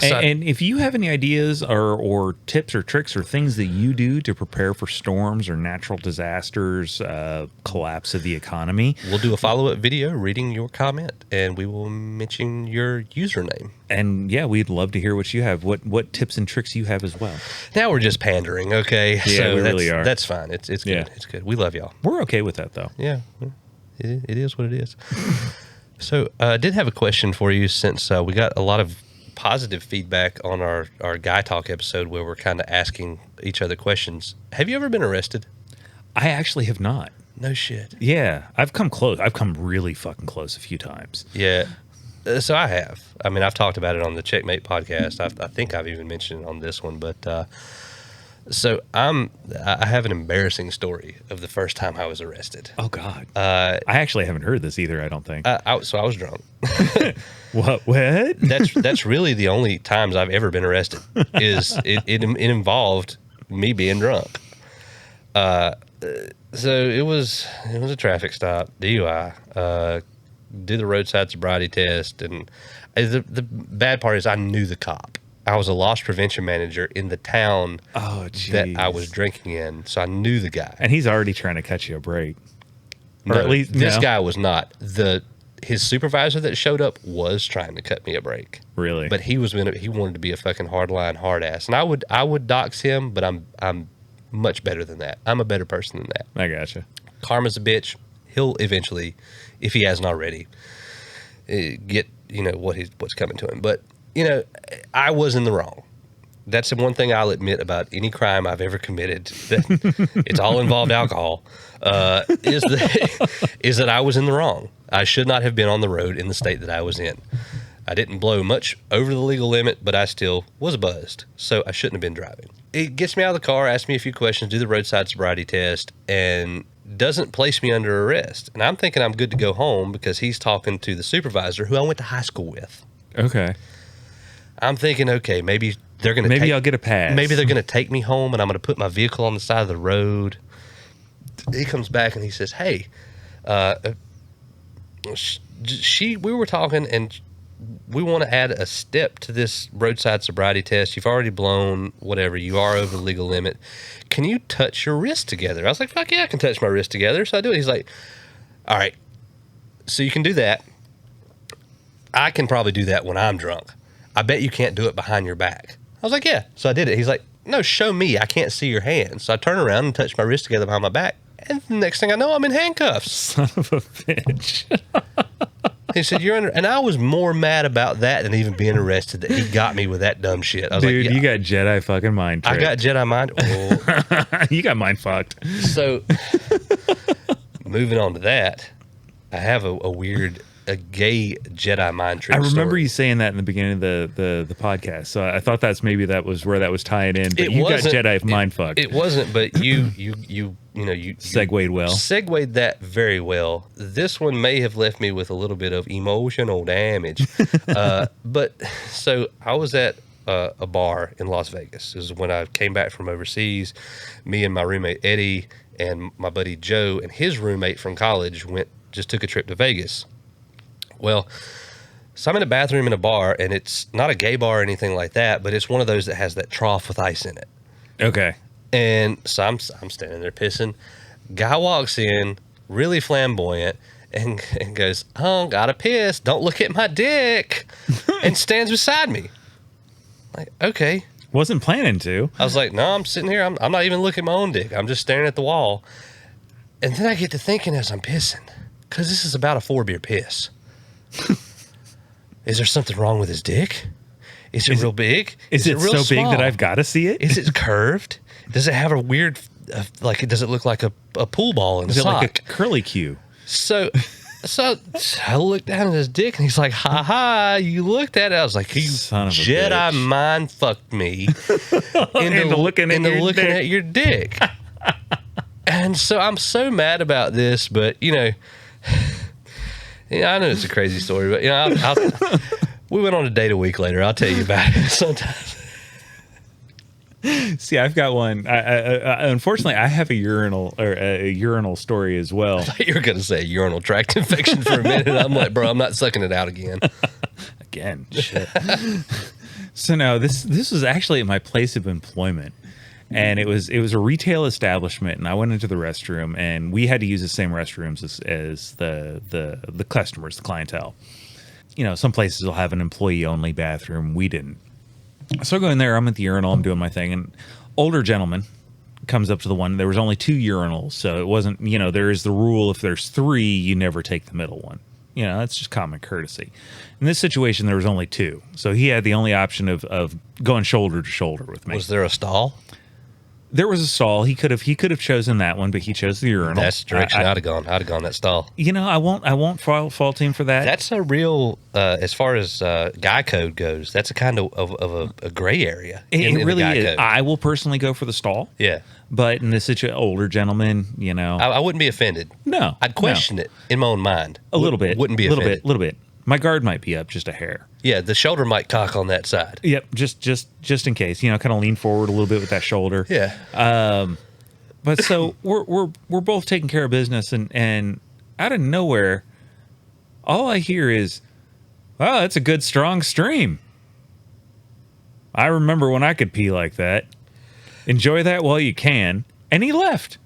So, And if you have any ideas or tips or tricks or things that you do to prepare for storms or natural disasters, collapse of the economy, we'll do a follow-up video reading your comment, and we will mention your username. and yeah, we'd love to hear what you have, what tips and tricks you have as well. Now we're just pandering, okay? Yeah, we really are. That's fine. It's good. Yeah. It's good. We love y'all. We're okay with that though. Yeah, it is what it is. So I did have a question for you, since we got a lot of positive feedback on our Guy Talk episode where we're kind of asking each other questions. Have you ever been arrested? I actually have not. No shit. Yeah, I've come close. I've come really fucking close a few times. Yeah. So I have. I mean, I've talked about it on the Checkmate podcast. I think I've even mentioned it on this one. But so I have an embarrassing story of the first time I was arrested. Oh God. I actually haven't heard this either. I don't think. So I was drunk. What? That's really the only times I've ever been arrested. Is it involved me being drunk. So it was a traffic stop, DUI. Did the roadside sobriety test, and the bad part is I knew the cop. I was a loss prevention manager in the town that I was drinking in, so I knew the guy. And he's already trying to cut you a break. Or No, at least this no? guy was not. His supervisor that showed up was trying to cut me a break. Really? But he wanted to be a fucking hardline hard ass, and I would dox him, but I'm much better than that. I'm a better person than that. I gotcha. Karma's a bitch. He'll eventually, if he hasn't already, get what's coming to him. But I was in the wrong. That's the one thing I'll admit about any crime I've ever committed. That it's all involved alcohol. Is that I was in the wrong. I should not have been on the road in the state that I was in. I didn't blow much over the legal limit, but I still was buzzed, so I shouldn't have been driving. It gets me out of the car, asks me a few questions, do the roadside sobriety test, and doesn't place me under arrest. And I'm thinking I'm good to go home because he's talking to the supervisor who I went to high school with. Okay. I'm thinking, okay, maybe they're going to Maybe I'll get a pass. Maybe they're going to take me home, and I'm going to put my vehicle on the side of the road. He comes back and he says, hey, we were talking, and we want to add a step to this roadside sobriety test. You've already blown whatever. You are over the legal limit. Can you touch your wrists together? I was like, fuck yeah, I can touch my wrists together. So I do it. He's like, all right, so you can do that. I can probably do that when I'm drunk. I bet you can't do it behind your back. I was like, yeah. So I did it. He's like, no, show me. I can't see your hands. So I turn around and touch my wrist together behind my back. And the next thing I know, I'm in handcuffs. Son of a bitch. He said, you're under. And I was more mad about that than even being arrested that he got me with that dumb shit. I was Dude, like, yeah, you got Jedi fucking mind tricked. I got Jedi mind. Oh. You got mind fucked. So moving on to that, I have a gay Jedi mind trick I remember story. you saying that in the beginning of the podcast. So I thought that was where that was tying in. But It you got wasn't- Jedi mind fucked. It wasn't, but you Segued well. Segued that very well. This one may have left me with a little bit of emotional damage. But so I was at a bar in Las Vegas. This is when I came back from overseas. Me and my roommate Eddie and my buddy Joe and his roommate from college just took a trip to Vegas. Well, so I'm in a bathroom in a bar, and it's not a gay bar or anything like that, but it's one of those that has that trough with ice in it. Okay. And so I'm standing there pissing. Guy walks in, really flamboyant, and goes, "Oh, gotta piss. Don't look at my dick," and stands beside me. Like, okay. Wasn't planning to. I was like, no, I'm sitting here. I'm not even looking at my own dick. I'm just staring at the wall. And then I get to thinking as I'm pissing, because this is about a 4-beer piss. Is there something wrong with his dick? Is it real big? Is it real so big that small? I've got to see it? Is it curved? Does it have a weird, does it look like a pool ball in a Is it sock? like a curly Q? So I looked down at his dick, and he's like, "Ha ha! You looked at it." I was like, "You Son of a Jedi bitch. mind fucked me Into looking at your dick. at your dick." And so I'm so mad about this, but I know it's a crazy story, but we went on a date a week later. I'll tell you about it sometime. See, I've got one. Unfortunately, I have a urinal story as well. You were going to say urinal tract infection for a minute. I'm like, bro, I'm not sucking it out again. Again, shit. So no, this was actually at my place of employment, and it was a retail establishment, and I went into the restroom, and we had to use the same restrooms as the customers, the clientele. You know, some places will have an employee only bathroom. We didn't. So I go in there. I'm at the urinal. I'm doing my thing, and older gentleman comes up to the one. There was only 2 urinals, so it wasn't. You know, there is the rule: if there's 3, you never take the middle one. You know, that's just common courtesy. In this situation, there was only 2. So he had the only option of going shoulder to shoulder with me. Was there a stall? There was a stall. He could have chosen that one, but he chose the urinal. That's the direction I'd have gone. I'd have gone that stall. You know, I won't fault him for that. That's a real, as far as guy code goes, that's a kind of a gray area. It really guy is. code. I will personally go for the stall. Yeah. But in this situation, older gentleman, you know. I wouldn't be offended. No. I'd question it in my own mind. A little bit. Wouldn't be offended. A little bit. My guard might be up just a hair. Yeah, the shoulder might cock on that side. Yep, just in case. You know, kind of lean forward a little bit with that shoulder. Yeah. But so we're both taking care of business, and out of nowhere, all I hear is, "Wow, that's a good strong stream. I remember when I could pee like that. Enjoy that while you can." And he left.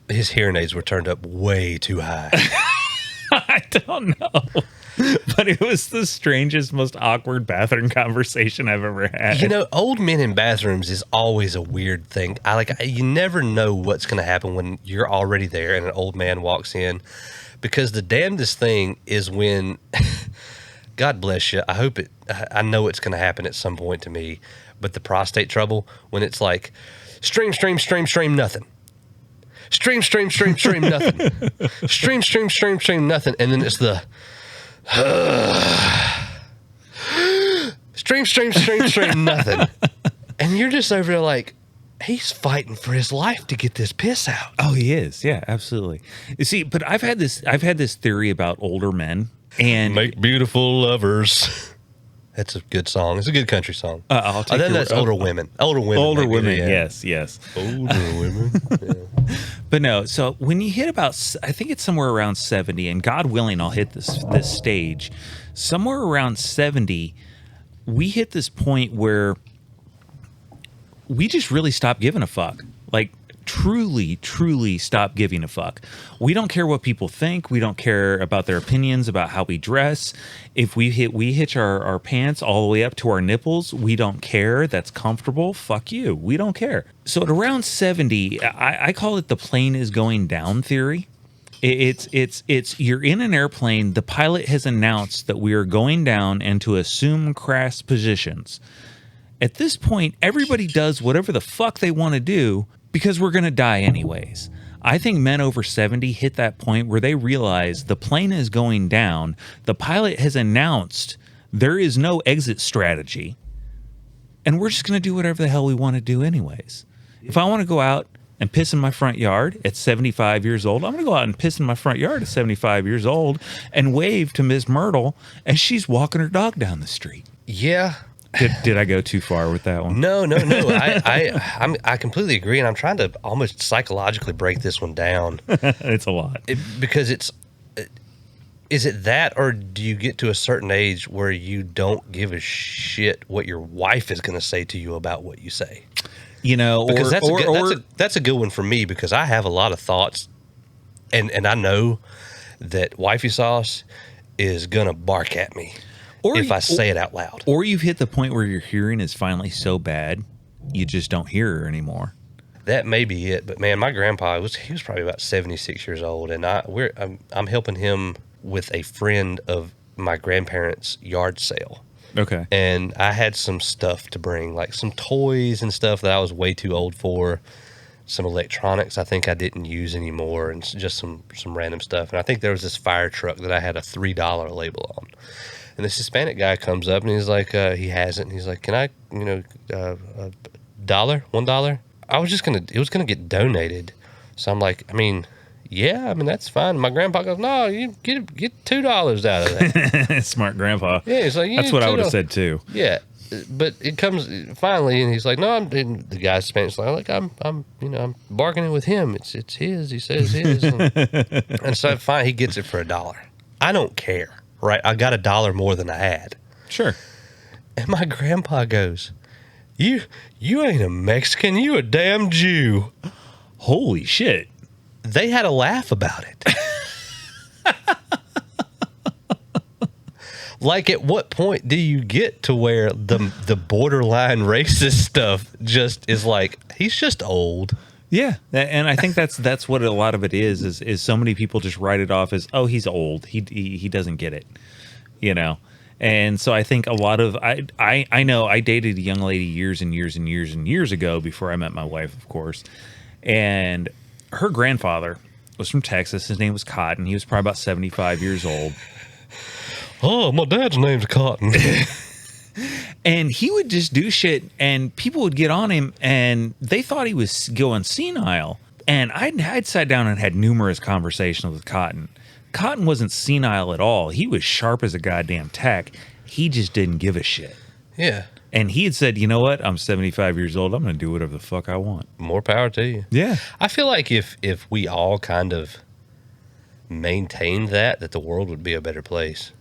His hearing aids were turned up way too high. I don't know. But it was the strangest, most awkward bathroom conversation I've ever had. You know, old men in bathrooms is always a weird thing. You never know what's going to happen when you're already there and an old man walks in, because the damnedest thing is when, God bless you, I know it's going to happen at some point to me, but the prostate trouble, when it's like, stream, nothing. Stream, nothing. Stream, nothing. And then it's the stream, nothing. And you're just over there like, he's fighting for his life to get this piss out. Oh, he is. Yeah, absolutely. You see, but I've had this theory about older men and Make beautiful lovers. That's a good song. It's a good country song. I'll take then that's older women. Older women. Yeah. Yes. Older women. Yeah. But no, so when you hit about, I think it's somewhere around 70, and God willing, I'll hit this stage. Somewhere around 70, we hit this point where we just really stopped giving a fuck. Like, truly stop giving a fuck. We don't care what people think. We don't care about their opinions about how we dress. If we hitch our pants all the way up to our nipples, we don't care. That's comfortable. Fuck you. We don't care. So at around 70, I call it the plane is going down theory. It's you're in an airplane. The pilot has announced that we are going down and to assume crash positions. At this point, everybody does whatever the fuck they want to do, because we're going to die anyways. I think men over 70 hit that point where they realize the plane is going down. The pilot has announced there is no exit strategy. And we're just going to do whatever the hell we want to do anyways. If I want to go out and piss in my front yard at 75 years old, I'm going to go out and piss in my front yard at 75 years old and wave to Ms. Myrtle as she's walking her dog down the street. Yeah. Did I go too far with that one? No. I completely agree, and I'm trying to almost psychologically break this one down. It's a lot. Because is it that, or do you get to a certain age where you don't give a shit what your wife is going to say to you about what you say? You know, because that's a good one for me, because I have a lot of thoughts, and I know that wifey sauce is going to bark at me. If I say it out loud. Or you've hit the point where your hearing is finally so bad, you just don't hear her anymore. That may be it. But, man, my grandpa, he was probably about 76 years old. And I'm helping him with a friend of my grandparents' yard sale. Okay. And I had some stuff to bring, like some toys and stuff that I was way too old for. Some electronics I think I didn't use anymore, and just some random stuff. And I think there was this fire truck that I had a $3 label on. And this Hispanic guy comes up and he's like, he has it. And he's like, can I, $1? $1? It was going to get donated. So I'm like, yeah, that's fine. My grandpa goes, no, you get $2 out of that. Smart grandpa. Yeah, he's like, that's what I would have said too. Yeah. but it comes finally, and he's like, "No, and the guy's Spanish like I'm bargaining with him. It's his. He says his." And so fine, he gets it for $1. I don't care, right? I got $1 more than I had. Sure. And my grandpa goes, "You ain't a Mexican. You a damn Jew." Holy shit. They had a laugh about it. Like, at what point do you get to where the borderline racist stuff just is like, he's just old? Yeah, and I think that's what a lot of it is so many people just write it off as, oh, he's old. He doesn't get it, you know. And so I think a lot of I know I dated a young lady years and years and years and years ago before I met my wife, of course. And her grandfather was from Texas. His name was Cotton. He was probably about 75 years old. Oh, my dad's name's Cotton. And he would just do shit, and people would get on him, and they thought he was going senile. And I'd sat down and had numerous conversations with Cotton. Cotton wasn't senile at all. He was sharp as a goddamn tack. He just didn't give a shit. Yeah. And he had said, you know what? I'm 75 years old. I'm going to do whatever the fuck I want. More power to you. Yeah. I feel like if we all kind of maintained that the world would be a better place.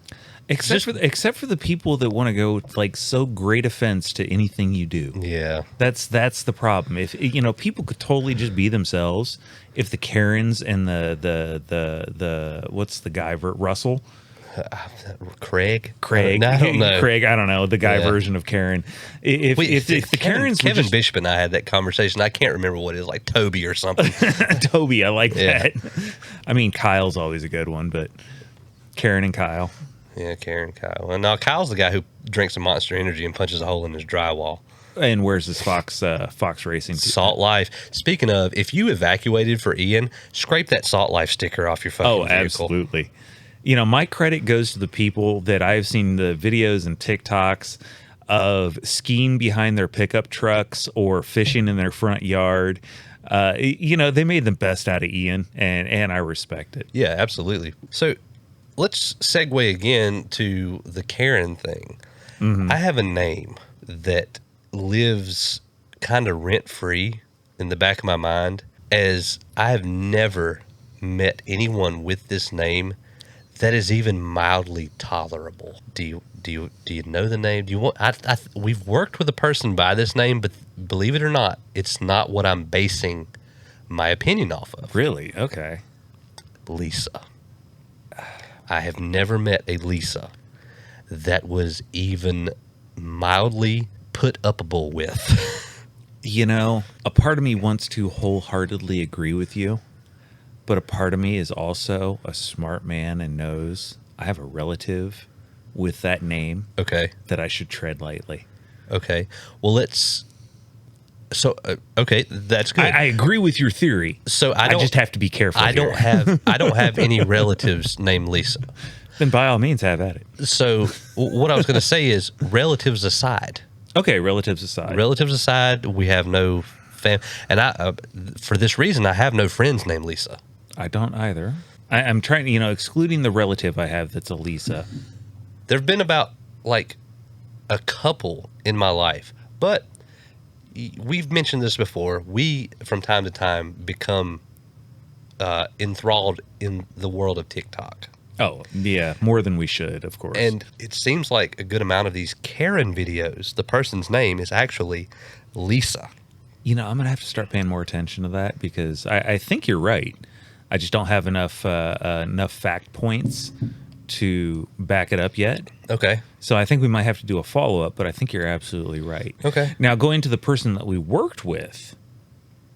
Except for the people that want to go like so great offense to anything you do. Yeah. That's the problem. If people could totally just be themselves. If the Karens and the what's the guy Russell? Craig. I don't know. Craig, I don't know. The guy version of Karen. If the Karens Kevin Bishop and I had that conversation. I can't remember what it is, like Toby or something. Toby, I like that. I mean, Kyle's always a good one, but Karen and Kyle. Yeah, Karen, Kyle. And now Kyle's the guy who drinks a Monster Energy and punches a hole in his drywall. And where's this Fox Racing? Salt Life. Speaking of, if you evacuated for Ian, scrape that Salt Life sticker off your fucking vehicle. Absolutely. My credit goes to the people that I've seen the videos and TikToks of skiing behind their pickup trucks or fishing in their front yard. They made the best out of Ian, and I respect it. Yeah, absolutely. So let's segue again to the Karen thing. Mm-hmm. I have a name that lives kind of rent-free in the back of my mind, as I have never met anyone with this name that is even mildly tolerable. Do you know the name? Do you want? We've worked with a person by this name, but believe it or not, it's not what I'm basing my opinion off of. Really? Okay. Lisa. I have never met a Lisa that was even mildly put upable with. A part of me wants to wholeheartedly agree with you, but a part of me is also a smart man and knows I have a relative with that name. Okay. That I should tread lightly. Okay. Well, okay, that's good. I agree with your theory. So I just have to be careful. I don't have any relatives named Lisa. Then by all means, have at it. So what I was going to say is, relatives aside. Okay, relatives aside. Relatives aside, we have no and for this reason, I have no friends named Lisa. I don't either. I'm trying, excluding the relative I have that's a Lisa. There have been about like a couple in my life, but we've mentioned this before. We, from time to time, become enthralled in the world of TikTok. Oh, yeah, more than we should, of course. And it seems like a good amount of these Karen videos, the person's name is actually Lisa. I'm going to have to start paying more attention to that, because I think you're right. I just don't have enough fact points to back it up yet. Okay. So I think we might have to do a follow-up, but I think you're absolutely right. Okay. Now, going to the person that we worked with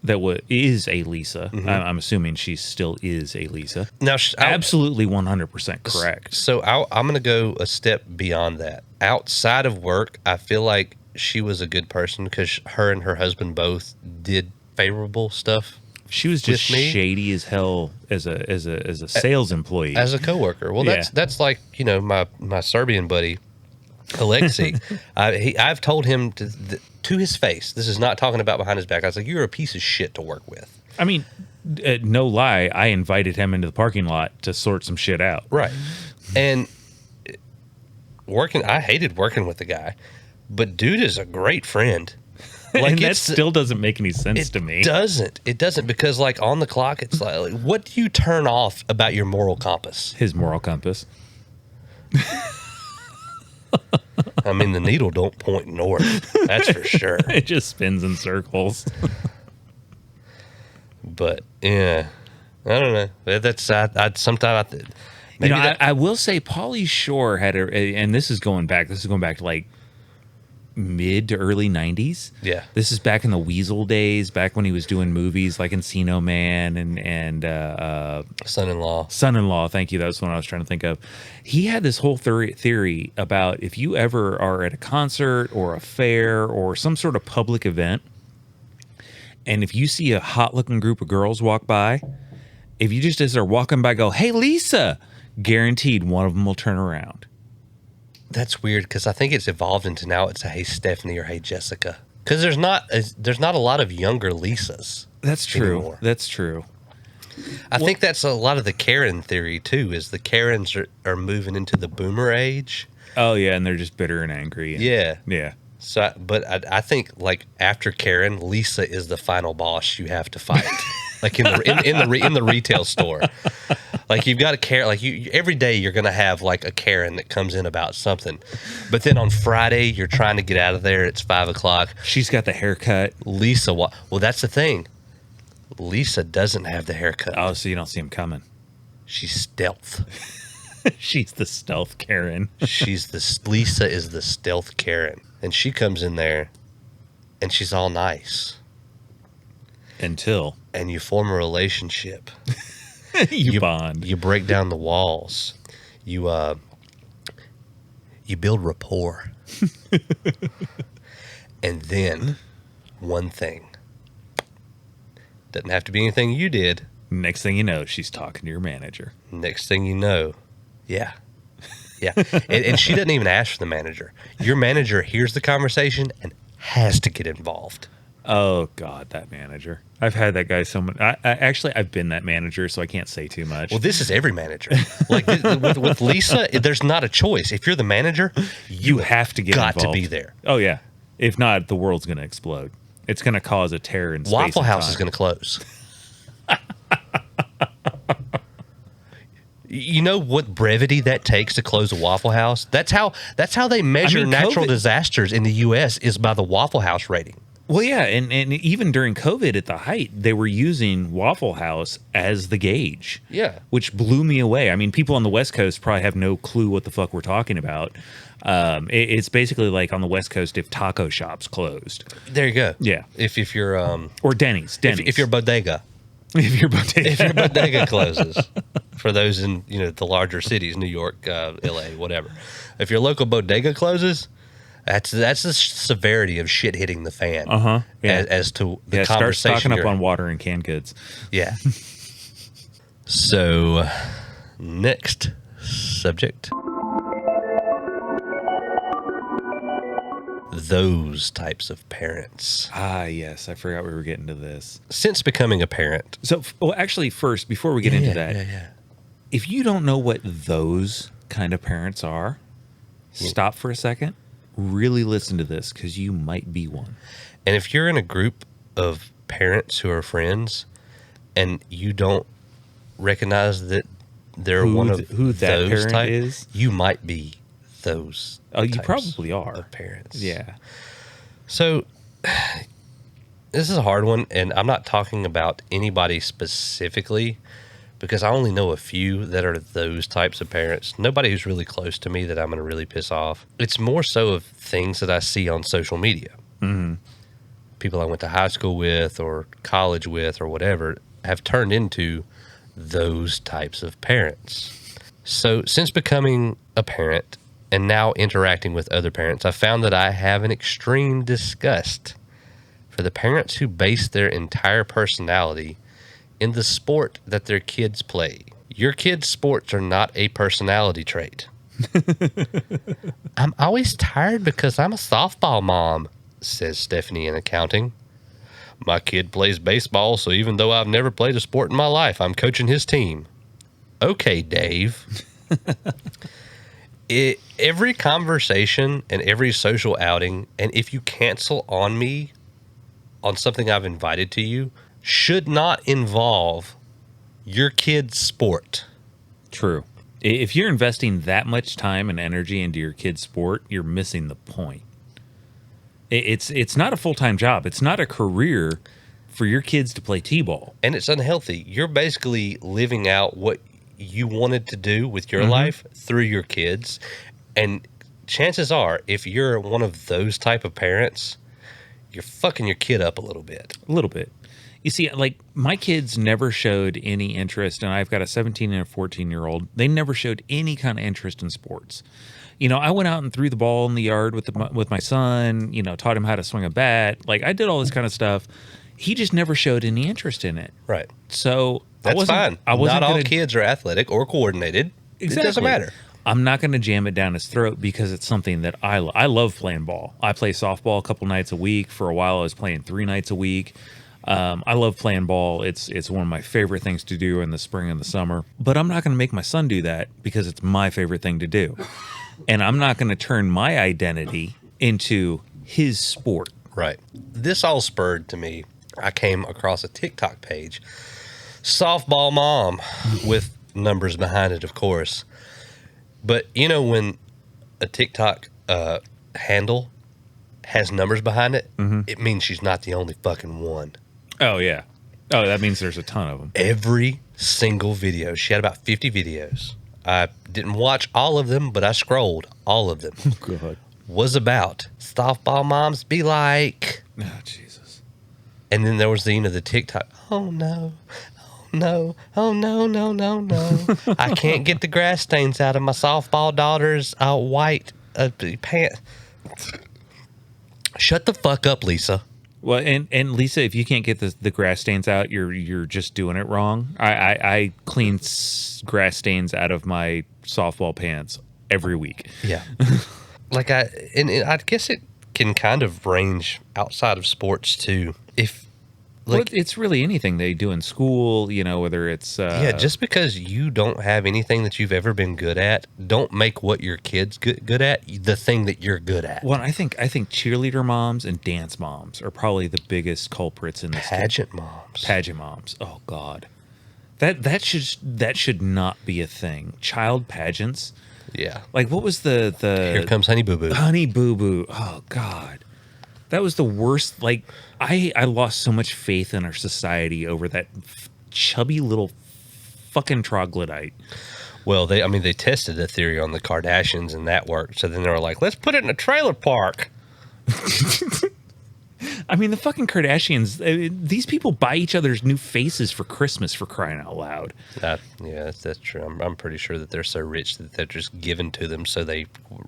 that is a Lisa. Mm-hmm. I'm assuming she still is a Lisa. Now, absolutely 100% correct. So I'm going to go a step beyond that. Outside of work, I feel like she was a good person because her and her husband both did favorable stuff. She was just shady as hell as a sales employee, as a coworker. Well, that's like my Serbian buddy, Alexei. I've told him to his face. This is not talking about behind his back. I was like, "You're a piece of shit to work with." I mean, no lie. I invited him into the parking lot to sort some shit out. Right, and I hated working with the guy, But dude is a great friend. And that still doesn't make any sense to me. It doesn't because like on the clock, it's like what do you turn off about your moral compass? His moral compass. I mean, the needle don't point north. That's for sure. It just spins in circles. But yeah, I don't know. That's sometimes I will say Pauly Shore had and this is going back to like mid to early 90s. Yeah. This is back in the Weasel days, back when he was doing movies like Encino Man and Son-in-Law. Thank you. That was the one I was trying to think of. He had this whole theory about if you ever are at a concert or a fair or some sort of public event, and if you see a hot looking group of girls walk by, if you just as they're walking by go, "Hey, Lisa," guaranteed one of them will turn around. That's weird because I think it's evolved into now it's a "Hey Stephanie" or "Hey Jessica" because there's not a lot of younger Lisas. That's true. Anymore. That's true. I think that's a lot of the Karen theory too. Is the Karens are moving into the boomer age? Oh yeah, and they're just bitter and angry. Yeah. So, but I think like after Karen, Lisa is the final boss you have to fight. Like in the retail store, like you've got a Karen. Like every day you're gonna have like a Karen that comes in about something, but then on Friday you're trying to get out of there. It's 5 o'clock. She's got the haircut. Lisa, well, that's the thing. Lisa doesn't have the haircut. Oh, so you don't see him coming. She's stealth. She's the stealth Karen. Lisa is the stealth Karen, and she comes in there, and she's all nice. And you form a relationship. you bond. You break down the walls. You build rapport. And then one thing. Doesn't have to be anything you did. Next thing you know, she's talking to your manager. Next thing you know, yeah. And she doesn't even ask for the manager. Your manager hears the conversation and has to get involved. Oh God, that manager! I've had that guy so much. I've been that manager, so I can't say too much. Well, this is every manager. Like with Lisa, there's not a choice. If you're the manager, you have to get involved. to be there. Oh yeah, if not, the world's going to explode. It's going to cause a tear in space. Waffle and House time. is going to close. You know what brevity that takes to close a Waffle House? That's how they measure natural disasters in the U.S. is by the Waffle House rating. Well, yeah, and even during COVID at the height, they were using Waffle House as the gauge. Yeah. Which blew me away. I mean, people on the West Coast probably have no clue what the fuck we're talking about. It's basically like on the West Coast if taco shops closed. There you go. Yeah. If you're or Denny's. If you're bodega. If your bodega closes, for those in the larger cities, New York, L.A., whatever. If your local bodega closes, that's the severity of shit hitting the fan. Yeah. As to the conversation. Start stocking up on water and canned goods. Yeah. So, next subject. Those types of parents. Ah, yes. I forgot we were getting to this. Since becoming a parent. So, actually, first, before we get into that, if you don't know what those kind of parents are, stop for a second. Really listen to this because you might be one. And if you're in a group of parents who are friends and you don't recognize that they're one of who that those parent type, is, you might be those. Oh, you probably are. Of parents. Yeah. So this is a hard one, and I'm not talking about anybody specifically because I only know a few that are those types of parents. Nobody who's really close to me that I'm going to really piss off. It's more so of things that I see on social media. Mm-hmm. People I went to high school with or college with or whatever have turned into those types of parents. So since becoming a parent and now interacting with other parents, I found that I have an extreme disgust for the parents who base their entire personality in the sport that their kids play. Your kids' sports are not a personality trait. I'm always tired because I'm a softball mom, says Stephanie in accounting. My kid plays baseball, so even though I've never played a sport in my life, I'm coaching his team. Okay, Dave. Every conversation and every social outing, and if you cancel on me on something I've invited to you, should not involve your kid's sport. True. If you're investing that much time and energy into your kid's sport, you're missing the point. It's not a full-time job. It's not a career for your kids to play t-ball. And it's unhealthy. You're basically living out what you wanted to do with your life through your kids. And chances are, if you're one of those type of parents, you're fucking your kid up a little bit. A little bit. You see, like, my kids never showed any interest, and I've got a 17 and a 14-year-old. They never showed any kind of interest in sports. You know, I went out and threw the ball in the yard with my son, you know, taught him how to swing a bat. Like, I did all this kind of stuff. He just never showed any interest in it. Right. So That's fine. Not all kids are athletic or coordinated. Exactly. It doesn't matter. I'm not going to jam it down his throat because it's something that I love playing ball. I play softball a couple nights a week. For a while, I was playing 3 nights a week. I love playing ball. It's one of my favorite things to do in the spring and the summer. But I'm not going to make my son do that because it's my favorite thing to do. And I'm not going to turn my identity into his sport. Right. This all spurred to me. I came across a TikTok page, Softball Mom, with numbers behind it, of course. But you know when a TikTok handle has numbers behind it, it means she's not the only fucking one. Oh, yeah. Oh, that means there's a ton of them. Every single video. She had about 50 videos. I didn't watch all of them, but I scrolled all of them. Oh, God. Was about softball moms be like. Oh, Jesus. And then there was the TikTok. Oh, no. Oh, no. Oh, no, no, no, no. I can't get the grass stains out of my softball daughter's white pants. Shut the fuck up, Lisa. Well, and Lisa, if you can't get the grass stains out, you're just doing it wrong. I clean grass stains out of my softball pants every week. Yeah. Like I guess it can kind of range outside of sports too. If Well, it's really anything they do in school, you know, whether it's just because you don't have anything that you've ever been good at, don't make what your kids good at the thing that you're good at. Well, I think cheerleader moms and dance moms are probably the biggest culprits in this. Pageant moms. Pageant moms. Oh God, that should not be a thing. Child pageants. Yeah. Like, what was the Here comes Honey Boo Boo. Honey Boo Boo? Oh God. That was the worst. Like, I lost so much faith in our society over that chubby little fucking troglodyte. Well, they tested a theory on the Kardashians and that worked. So then they were like, let's put it in a trailer park. I mean, the fucking Kardashians, these people buy each other's new faces for Christmas, for crying out loud. Yeah, that's true. I'm pretty sure that they're so rich that they're just given to them, so they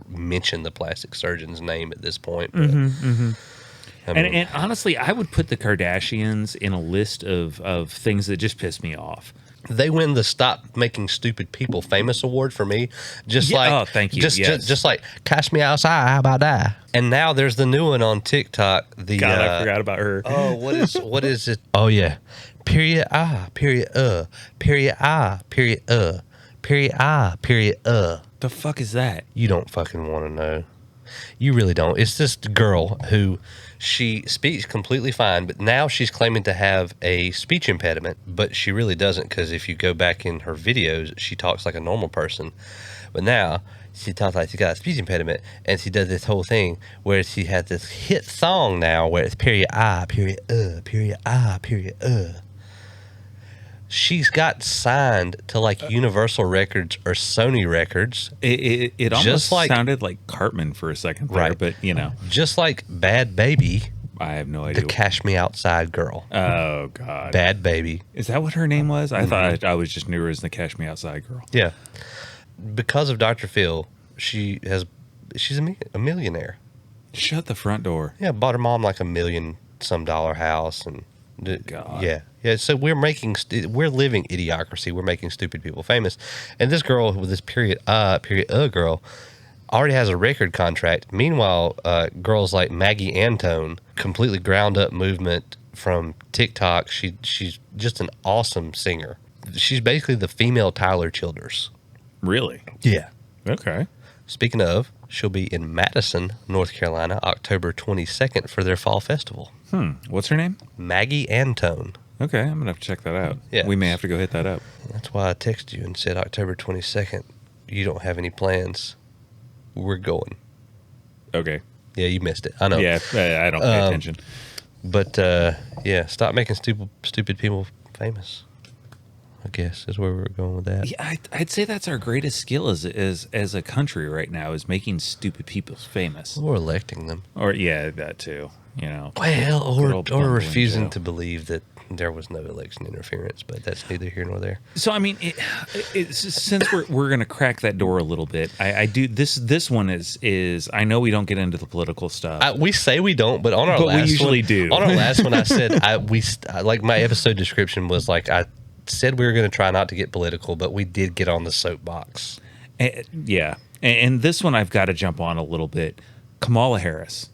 mention the plastic surgeon's name at this point. But, I mean, And honestly, I would put the Kardashians in a list of things that just piss me off. they win the Stop Making Stupid People Famous award for me. Just like, oh, thank you. Just like Cash Me Outside. How about that? And now there's the new one on TikTok. The God, I forgot about her. Oh, what is it? Oh yeah. Period I, period period I, period period I, period The fuck is that? You don't fucking want to know. You really don't. It's this girl who she speaks completely fine, but now she's claiming to have a speech impediment, but she really doesn't, because if you go back in her videos, she talks like a normal person. But now she talks like she got a speech impediment, and she does this whole thing where she has this hit song now where it's period I, period period I, period She's got signed to like Universal Records or Sony Records. It almost sounded like Cartman for a second there, right. But you know. Just like Bad Baby. I have no idea. The Cash Me Outside girl. Oh, God. Bad Baby. Is that what her name was? I thought I was just knew her as the Cash Me Outside girl. Yeah. Because of Dr. Phil, she's a millionaire. Shut the front door. Yeah, bought her mom like $1 million some dollar house and God. Yeah. So we're living idiocracy. We're making stupid people famous. And this girl with this period girl already has a record contract. Meanwhile, girls like Maggie Antone, completely ground up movement from TikTok. She's just an awesome singer. She's basically the female Tyler Childers. Really? Yeah. Okay. Speaking of, she'll be in Madison, North Carolina, October 22nd for their fall festival. What's her name? Maggie Antone. Okay, I'm gonna have to check that out. Yeah. We may have to go hit that up. That's why I texted you and said October 22nd. You don't have any plans. We're going. Okay. Yeah, you missed it. I know. Yeah, I don't pay attention. But yeah, stop making stupid people famous, I guess is where we're going with that. Yeah, I'd say that's our greatest skill as a country right now is making stupid people famous. Or electing them. Or yeah, that too. You know. Well, Good or old bumbling refusing Joe. to believe that there was no election interference, but that's neither here nor there. So I mean, since we're gonna crack that door a little bit, I do this one is I know we don't get into the political stuff. We say we don't, but on our But we last usually one, do. On our last one, I said like my episode description was like I said we were going to try not to get political, but we did get on the soapbox. Yeah, and this one I've got to jump on a little bit. Kamala Harris.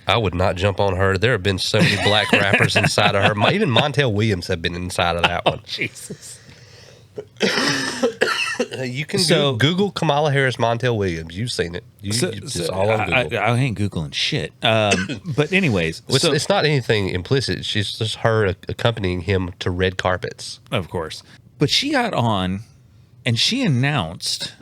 I would not jump on her. There have been so many black rappers inside of her. Even Montel Williams have been inside of that one. Jesus. You can Google Kamala Harris, Montel Williams. You've seen it. It's all on Google. I ain't Googling shit. But anyways. It's not anything implicit. She's just her accompanying him to red carpets. Of course. But she got on and she announced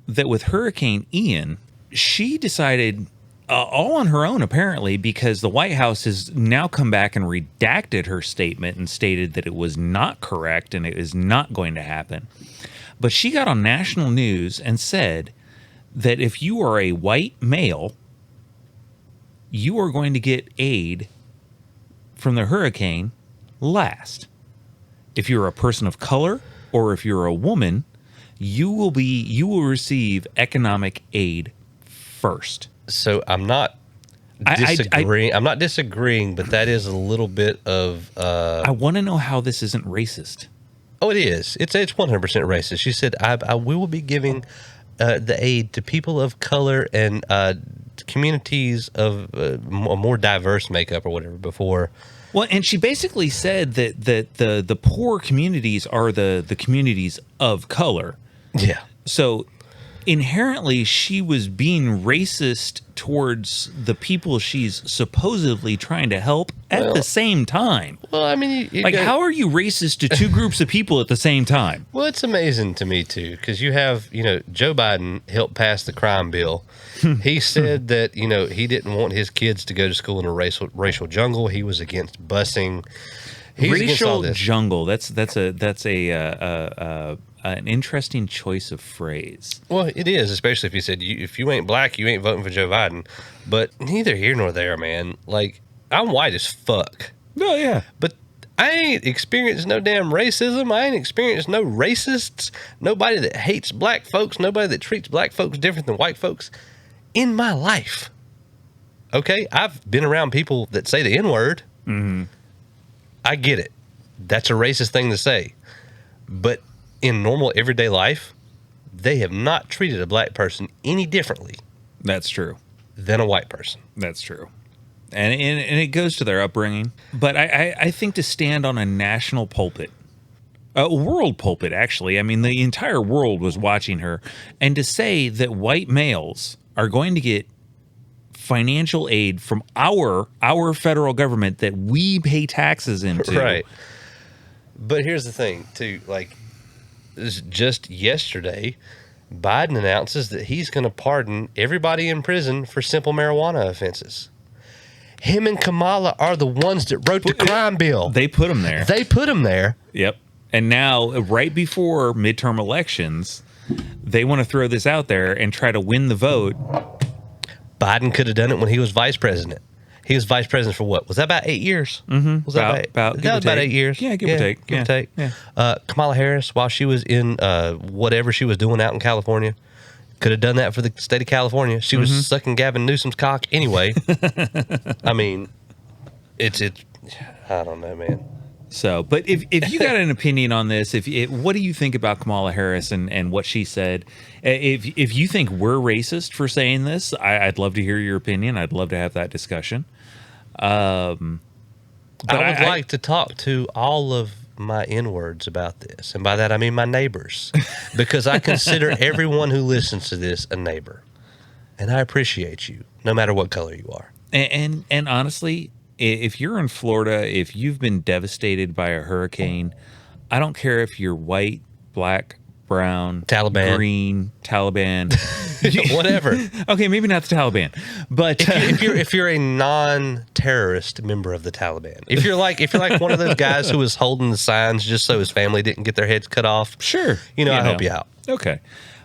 that with Hurricane Ian, she decided all on her own, apparently, because the White House has now come back and redacted her statement and stated that it was not correct and it is not going to happen. But she got on national news and said that if you are a white male, you are going to get aid from the hurricane last. If you're a person of color or if you're a woman, you will receive economic aid first. So I'm not disagreeing. I'm not disagreeing, but that is a little bit of. I want to know how this isn't racist. Oh, it is. It's 100% racist. She said, we will be giving the aid to people of color and communities of a more diverse makeup or whatever before. Well, and she basically said that the poor communities are the communities of color. Yeah. So inherently, she was being racist towards the people she's supposedly trying to help at the same time. Well, I mean, how are you racist to two groups of people at the same time? Well, it's amazing to me, too, because you have, Joe Biden helped pass the crime bill. He said that, he didn't want his kids to go to school in a racial jungle. He was against busing. He's against all racial this. Jungle. That's an interesting choice of phrase. Well, it is, especially if he said, if you ain't black, you ain't voting for Joe Biden. But neither here nor there, man. Like, I'm white as fuck. Oh, yeah. But I ain't experienced no damn racism. I ain't experienced no racists. Nobody that hates black folks. Nobody that treats black folks different than white folks in my life. Okay? I've been around people that say the N-word. Mm-hmm. I get it. That's a racist thing to say. But in normal everyday life, they have not treated a black person any differently. That's true. Than a white person. That's true. And it goes to their upbringing. But I think to stand on a national pulpit, a world pulpit, actually, I mean, the entire world was watching her, and to say that white males are going to get financial aid from our federal government that we pay taxes into. Right. But here's the thing, too. Like, just yesterday, Biden announces that he's going to pardon everybody in prison for simple marijuana offenses. Him and Kamala are the ones that wrote the crime bill. They put him there. They put him there. Yep. And now, right before midterm elections, they want to throw this out there and try to win the vote. Biden could have done it when he was vice president. He was vice president for what? Was that about 8 years? Mm-hmm. Was that about 8 years? Yeah, give or take. Give or take. Yeah. Kamala Harris, while she was in whatever she was doing out in California, could have done that for the state of California. She was sucking Gavin Newsom's cock anyway. I mean, it's I don't know, man. So, but if you got an opinion on this, what do you think about Kamala Harris and what she said? If you think we're racist for saying this, I'd love to hear your opinion. I'd love to have that discussion. But I would like to talk to all of my N-words about this. And by that, I mean my neighbors. Because I consider everyone who listens to this a neighbor. And I appreciate you, no matter what color you are. And honestly, if you're in Florida, if you've been devastated by a hurricane, I don't care if you're white, black, brown, Taliban, green, Taliban, whatever. Okay, maybe not the Taliban, but if you're a non-terrorist member of the Taliban, if you're like one of those guys who was holding the signs just so his family didn't get their heads cut off, sure, I help you out. Okay,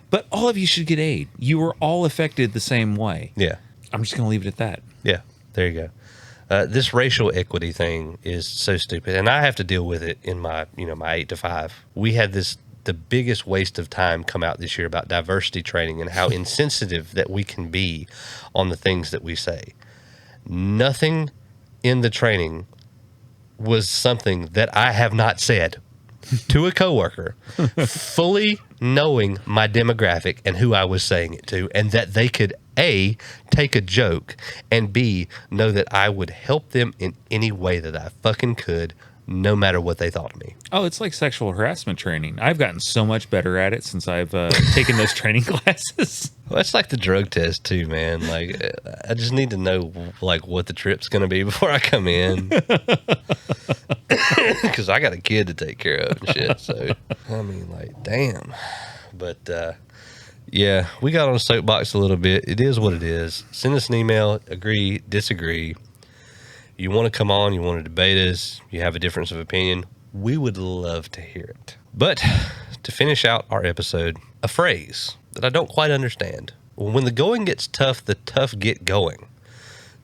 but all of you should get aid. You were all affected the same way. Yeah, I'm just gonna leave it at that. Yeah, there you go. This racial equity thing is so stupid, and I have to deal with it in my my 8 to 5. We had the biggest waste of time come out this year about diversity training and how insensitive that we can be on the things that we say. Nothing in the training was something that I have not said to a coworker, fully knowing my demographic and who I was saying it to, and that they could A, take a joke, and B, know that I would help them in any way that I fucking could, no matter what they thought of me. Oh, it's like sexual harassment training. I've gotten so much better at it since I've taken those training classes. Well, it's like the drug test too, man. Like, I just need to know like what the trip's going to be before I come in, because I got a kid to take care of and shit. So I mean, like, damn. But yeah, we got on a soapbox a little bit. It is what it is. Send us an email. Agree, disagree. You want to come on, you want to debate us, you have a difference of opinion, we would love to hear it. But to finish out our episode, a phrase that I don't quite understand. When the going gets tough, the tough get going.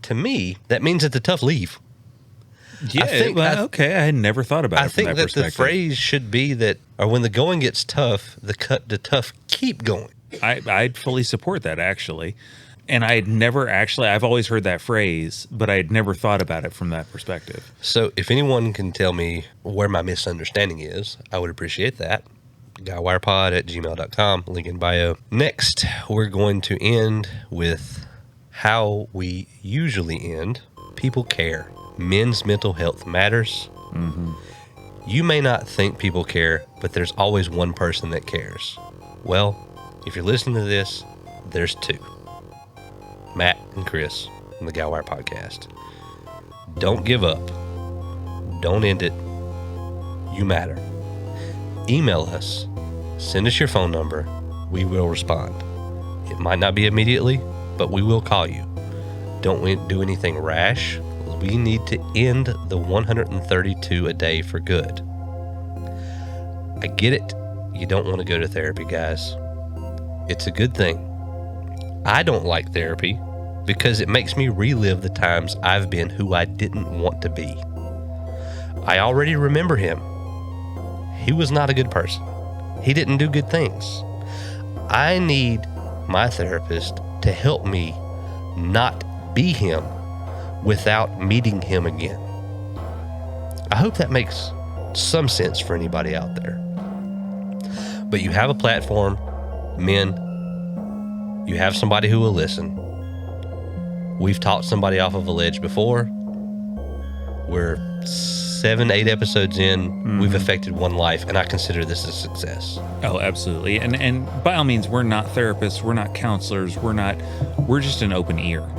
To me, that means that the tough leave. Yeah, okay. I had never thought about it from that perspective. The phrase should be that, or when the going gets tough, the tough keep going. I'd fully support that, actually. And I've always heard that phrase, but I had never thought about it from that perspective. So if anyone can tell me where my misunderstanding is, I would appreciate that. guywirepod@gmail.com, link in bio. Next, we're going to end with how we usually end. People care. Men's mental health matters. Mm-hmm. You may not think people care, but there's always one person that cares. Well, if you're listening to this, there's two. Matt and Chris from the Guywire Podcast. Don't give up. Don't end it. You matter. Email us. Send us your phone number. We will respond. It might not be immediately, but we will call you. Don't do anything rash. We need to end the 132 a day for good. I get it. You don't want to go to therapy, guys. It's a good thing. I don't like therapy because it makes me relive the times I've been who I didn't want to be. I already remember him. He was not a good person. He didn't do good things. I need my therapist to help me not be him without meeting him again. I hope that makes some sense for anybody out there. But you have a platform, men. You have somebody who will listen. We've talked somebody off of a ledge before. We're 7-8 episodes in. Mm-hmm. We've affected one life, and I consider this a success. Oh, absolutely. And by all means, we're not therapists. We're not counselors. We're just an open ear.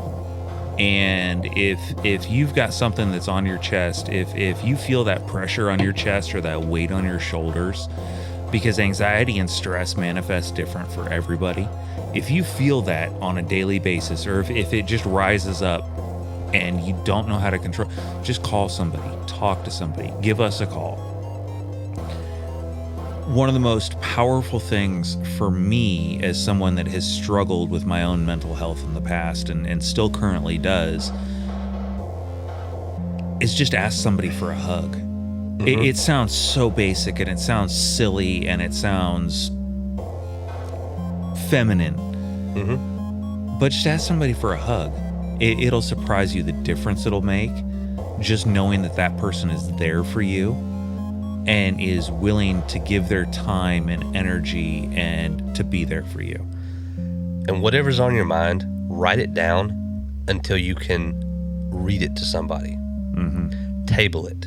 And if you've got something that's on your chest, if you feel that pressure on your chest or that weight on your shoulders, because anxiety and stress manifest different for everybody. If you feel that on a daily basis, or if it just rises up and you don't know how to control, just call somebody, talk to somebody, give us a call. One of the most powerful things for me as someone that has struggled with my own mental health in the past and still currently does is just ask somebody for a hug. Mm-hmm. It sounds so basic and it sounds silly and it sounds feminine. Mm-hmm. But just ask somebody for a hug. It'll surprise you the difference it'll make just knowing that person is there for you and is willing to give their time and energy and to be there for you. And whatever's on your mind, write it down until you can read it to somebody. Mm-hmm. Table it.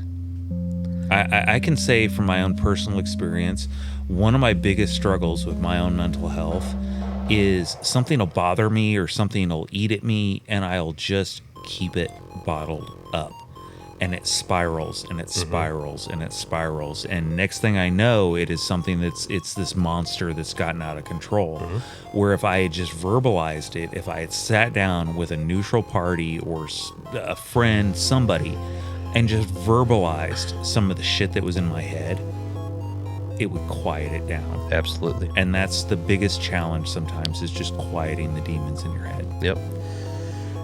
I can say from my own personal experience, one of my biggest struggles with my own mental health is something will bother me or something will eat at me, and I'll just keep it bottled up. And it spirals and it spirals and it spirals. And next thing I know, it is something it's this monster that's gotten out of control. Where if I had just verbalized it, if I had sat down with a neutral party or a friend, somebody, and just verbalized some of the shit that was in my head, it would quiet it down. Absolutely. And that's the biggest challenge sometimes, is just quieting the demons in your head. Yep.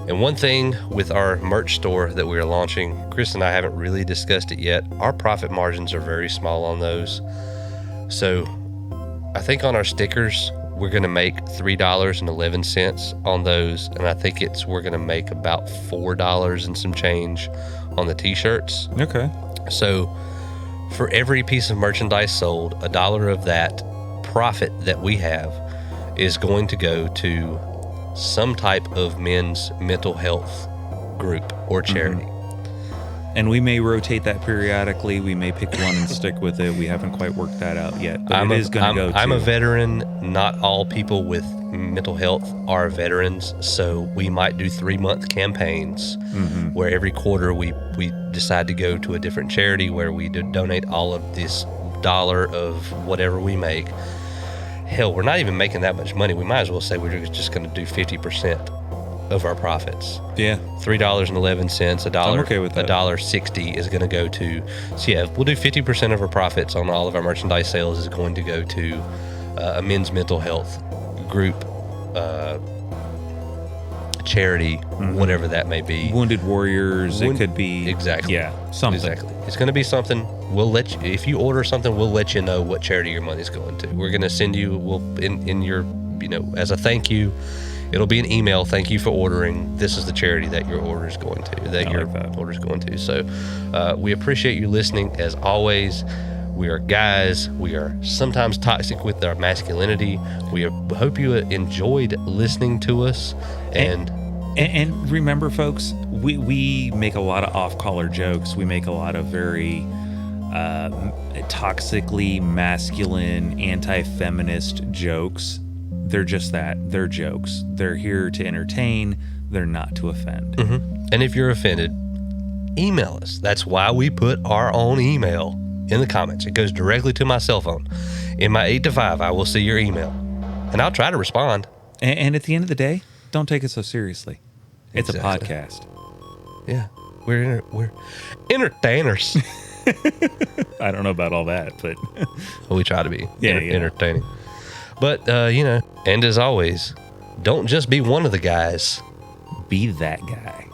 And one thing with our merch store that we are launching, Chris and I haven't really discussed it yet. Our profit margins are very small on those. So I think on our stickers, we're going to make $3.11 on those. And I think we're going to make about $4 and some change on the t-shirts. Okay. So for every piece of merchandise sold, $1 of that profit that we have is going to go to some type of men's mental health group or charity. And we may rotate that periodically. We may pick one and stick with it. We haven't quite worked that out yet. But I'm I'm a veteran. Not all people with mental health are veterans, so we might do 3-month campaigns where every quarter we decide to go to a different charity where we donate all of this dollar of whatever we make. Hell, we're not even making that much money. We might as well say we're just going to do 50% of our profits. Yeah. $3.11, a dollar. I'm okay with that. $1.60 is going to go to. So yeah, we'll do 50% of our profits on all of our merchandise sales is going to go to a men's mental health group, charity, whatever that may be. Wounded warriors. It could be. Exactly. Yeah. Something. Exactly. It's going to be something. We'll let you, if you order something, we'll let you know what charity your money's going to. We're going to send you, in your, as a thank you, it'll be an email. Thank you for ordering. This is the charity that your order is going to. So we appreciate you listening. As always, we are guys. We are sometimes toxic with our masculinity. We hope you enjoyed listening to us. And remember, folks, we make a lot of off-color jokes. We make a lot of very toxically masculine, anti-feminist jokes. They're just that. They're jokes. They're here to entertain. They're not to offend. And if you're offended, email us. That's why we put our own email in the comments. It goes directly to my cell phone. In my 8 to 5, I will see your email, and I'll try to respond. And at the end of the day, don't take it so seriously. It's Exactly. a podcast. Yeah, we're entertainers. I don't know about all that, but We try to be Yeah. entertaining. But, and as always, don't just be one of the guys. be that guy.